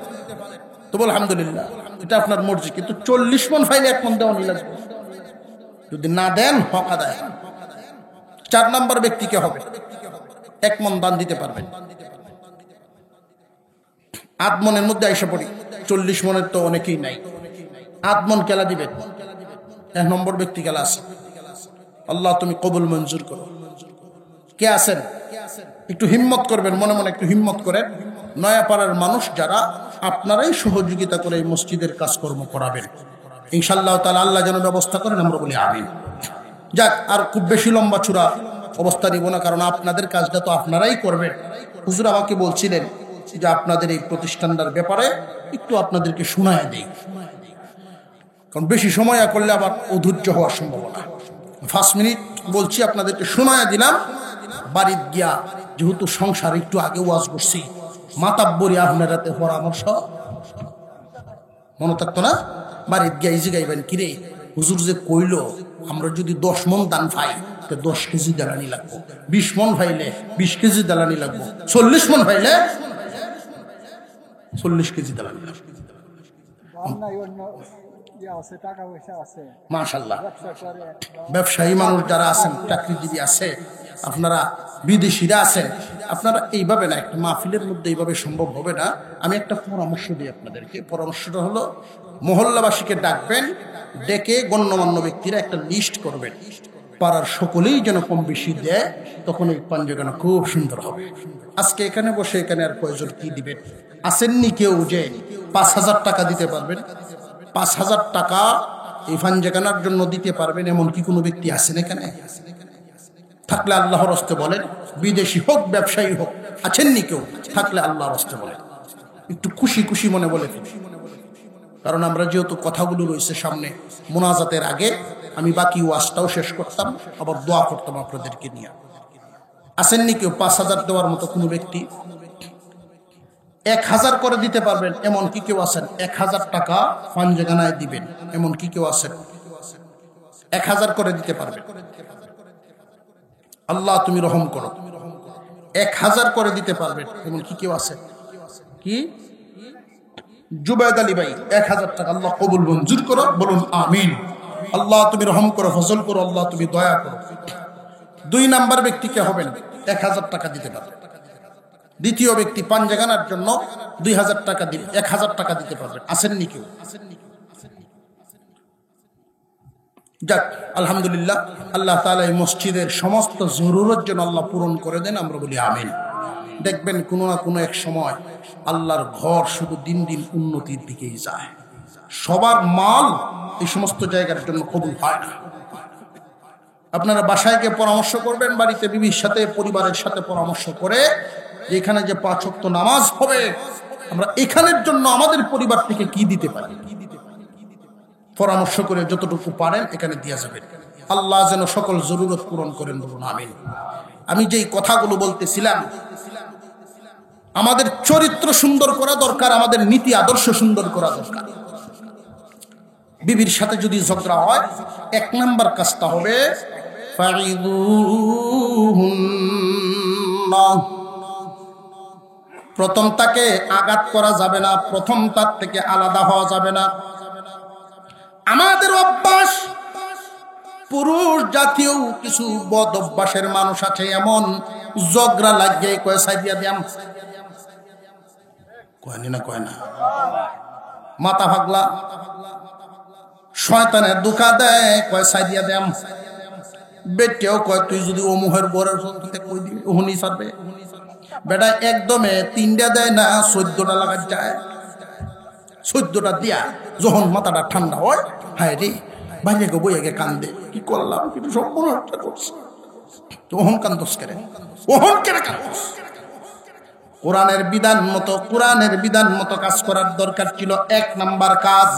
তো বল আলহামদুলিল্লাহ, এটা আপনার মর্জি। কিন্তু 40 মন ফাইলে 1 মন দেওয়া লাগবে। যদি না দেন হক আদায়। 4 নম্বর ব্যক্তিকে হবে 1 মণ দান দিতে পারবেন। 8 মণের মধ্যে আইসা পড়ি, 40 মণের তো অনেকেই নাই। 8 মণ কেলা দিবেন? 1 নম্বর ব্যক্তি কেলা আছে? আল্লাহ তুমি কবুল মঞ্জুর করো। কে আছেন? একটু হিম্মত করবেন, মনে মনে একটু হিম্মত করেন। নয়াপাড়ার মানুষ যারা, আপনারাই সহযোগিতা করে এই মসজিদের কাজকর্ম করাবেন ইনশাআল্লাহ তাআলা। আল্লাহ যেন ব্যবস্থা করেন, আমরা বলি আমিন। যাক, আর খুব বেশি লম্বা চূড়া অবস্থা নিব না, কারণ আপনাদের কাজটা তো আপনারাই করবেন। হুজুর আমাকে বলছিলেন যে আপনাদের এই প্রতিষ্ঠানটার ব্যাপারে একটু আপনাদেরকে শোনায় দেই, কারণ বেশি সময় করলে আবার অধৈর্য হওয়ার সম্ভাবনা। 5 মিনিট বলছি, আপনাদেরকে শোনায় দিলাম। বাড়িতে গিয়া যেহেতু সংসার, একটু আগে ওয়াজ করছি, মাতাব্বরি আপনারাতে পরামর্শ মনে থাকতো না। বাড়িতে গিয়া ইজি গাইবেন, কিরে হুজুর যে কইল আমরা যদি 10 মণ দান পাই, 10 কেজি দালানি লাগবো, 20 মণ পাইলে 20 কেজি দালানি লাগবো, 40 মণ পাইলে 40 কেজি দালানি লাগবে। মাশাআল্লাহ, ব্যবসায়ী মানুষ যারা আছেন, চাকরিজীবী আছে, আপনারা বিদেশিরা আছেন, আপনারা এইভাবে না, একটা মাহফিলের মধ্যে এইভাবে সম্ভব হবে না। আমি একটা পরামর্শ দিই আপনাদেরকে। পরামর্শটা হলো, মহল্লাবাসীকে ডাকবেন, ডেকে গণ্যমান্য ব্যক্তিরা একটা লিস্ট করবেন, পাড়ার সকলেই যেন কম বেশি দেয়, তখন এই পাঞ্জাগানা খুব সুন্দর হবে। আজকে এখানে বসে এখানে আর কয়জন কি দিবেন? আসেননি কেউ যে 5,000 টাকা দিতে পারবেন? 5,000 টাকা এই পাঞ্জাগানার জন্য দিতে পারবেন এমন কি কোনো ব্যক্তি আছেন এখানে? থাকলে আল্লাহর হস্তে বলেন, বিদেশি হোক ব্যবসায়ী হোক, আছেননি কেউ? থাকলে আল্লাহর হস্তে বলেন, একটু খুশি খুশি মনে বলে ফেলি। কারণ আমরা যেহেতু কথাগুলো রয়েছে সামনে, মোনাজাতের আগে আমি বাকি ওয়াজটাও শেষ করতাম, আবার দোয়া করতাম আপনাদেরকে নিয়ে। আসেননি কেউ 5,000 দেওয়ার মতো কোনো ব্যক্তি? 1,000 করে দিতে পারবেন এমন কি কেউ আছেন? 1,000 টাকা পাঞ্জাগানায় দিবেন এমন কি কেউ আছেন? 1,000 করে দিতে পারবেন? আল্লাহ তুমি রহম করো। 1,000 করে দিতে পারবেন এমন কি কেউ আছে? কি জুবায়েদ আলী ভাই 1,000 টাকা, আল্লাহ কবুল মঞ্জুর করো, বলুন আমিন। আল্লাহ তুমি রহম করো, ফজল করো, আল্লাহ তুমি দয়া করো। 2 নাম্বার ব্যক্তিকে হবেন 1,000 টাকা দিতে পারবেন। দ্বিতীয় ব্যক্তি পাঞ্জাগানার জন্য 2,000 টাকা দিবে, 1,000 টাকা দিতে পারবেন। আসেননি কেউ? যাক, আলহামদুলিল্লাহ, আল্লাহ তাআলা এই মসজিদের সমস্ত জরুরত যেন আল্লাহ পূরণ করে দেন, আমরা বলি আমিন। দেখবেন কোনো না কোনো এক সময় আল্লাহর ঘর শুধু দিন দিন উন্নতির দিকেই যায়। সবার মাল এই সমস্ত জায়গার জন্য কবুল হয় না। আপনারা বাসায় গিয়ে পরামর্শ করবেন, বাড়িতে বিবির সাথে, পরিবারের সাথে পরামর্শ করে, যে এখানে যে 5 ওয়াক্ত নামাজ হবে, আমরা এখানের জন্য আমাদের পরিবার থেকে কি দিতে পারি, পরামর্শ করে যতটুকু পারেন এখানে দিয়ে যাবেন। আল্লাহ যেন সকল জরুরত পূরণ করেন, বলুন আমিন। আমি যেই কথাগুলো বলতেছিলাম, আমাদের চরিত্র সুন্দর করা দরকার, আমাদের নীতি আদর্শ সুন্দর করা দরকার। বিবির সাথে যদি ঝগড়া হয়, 1 নাম্বার কাজটা হবে প্রথম তাকে আঘাত করা যাবে না, প্রথম তার থেকে আলাদা হওয়া যাবে না। আমাদের অভ্যাস, পুরুষ জাতীয় কিছু বদ অভ্যাসের মানুষ আছে, এমন ঝগড়া লাগিয়ে কয় সাইদিয়া দিয়াম, কয়নি না, কয় না, মাথা ভাগলা, শয়তানের দুকা দেয়, কয় সাইদিয়া দিয়াম। বেটেও কয় তুই যদি ও মুহের বরের সঙ্গে কই দিবি, ওহনি সারবে। বেটা একদমে 3টা দেয় না, 14টা লাগা যায়। 14টা দিয়া যখন মাথাটা ঠান্ডা হয়, হায় রে, বাইরে গো বইয়ে গে কান্দে, কি করলাম, কিন্তু সম্পূর্ণ করছে। তো ওহন কান্দোস করে, ওহন কেন কান্দোস? কোরআনের বিধান মতো কাজ করার দরকার ছিল। 1 নাম্বার কাজ,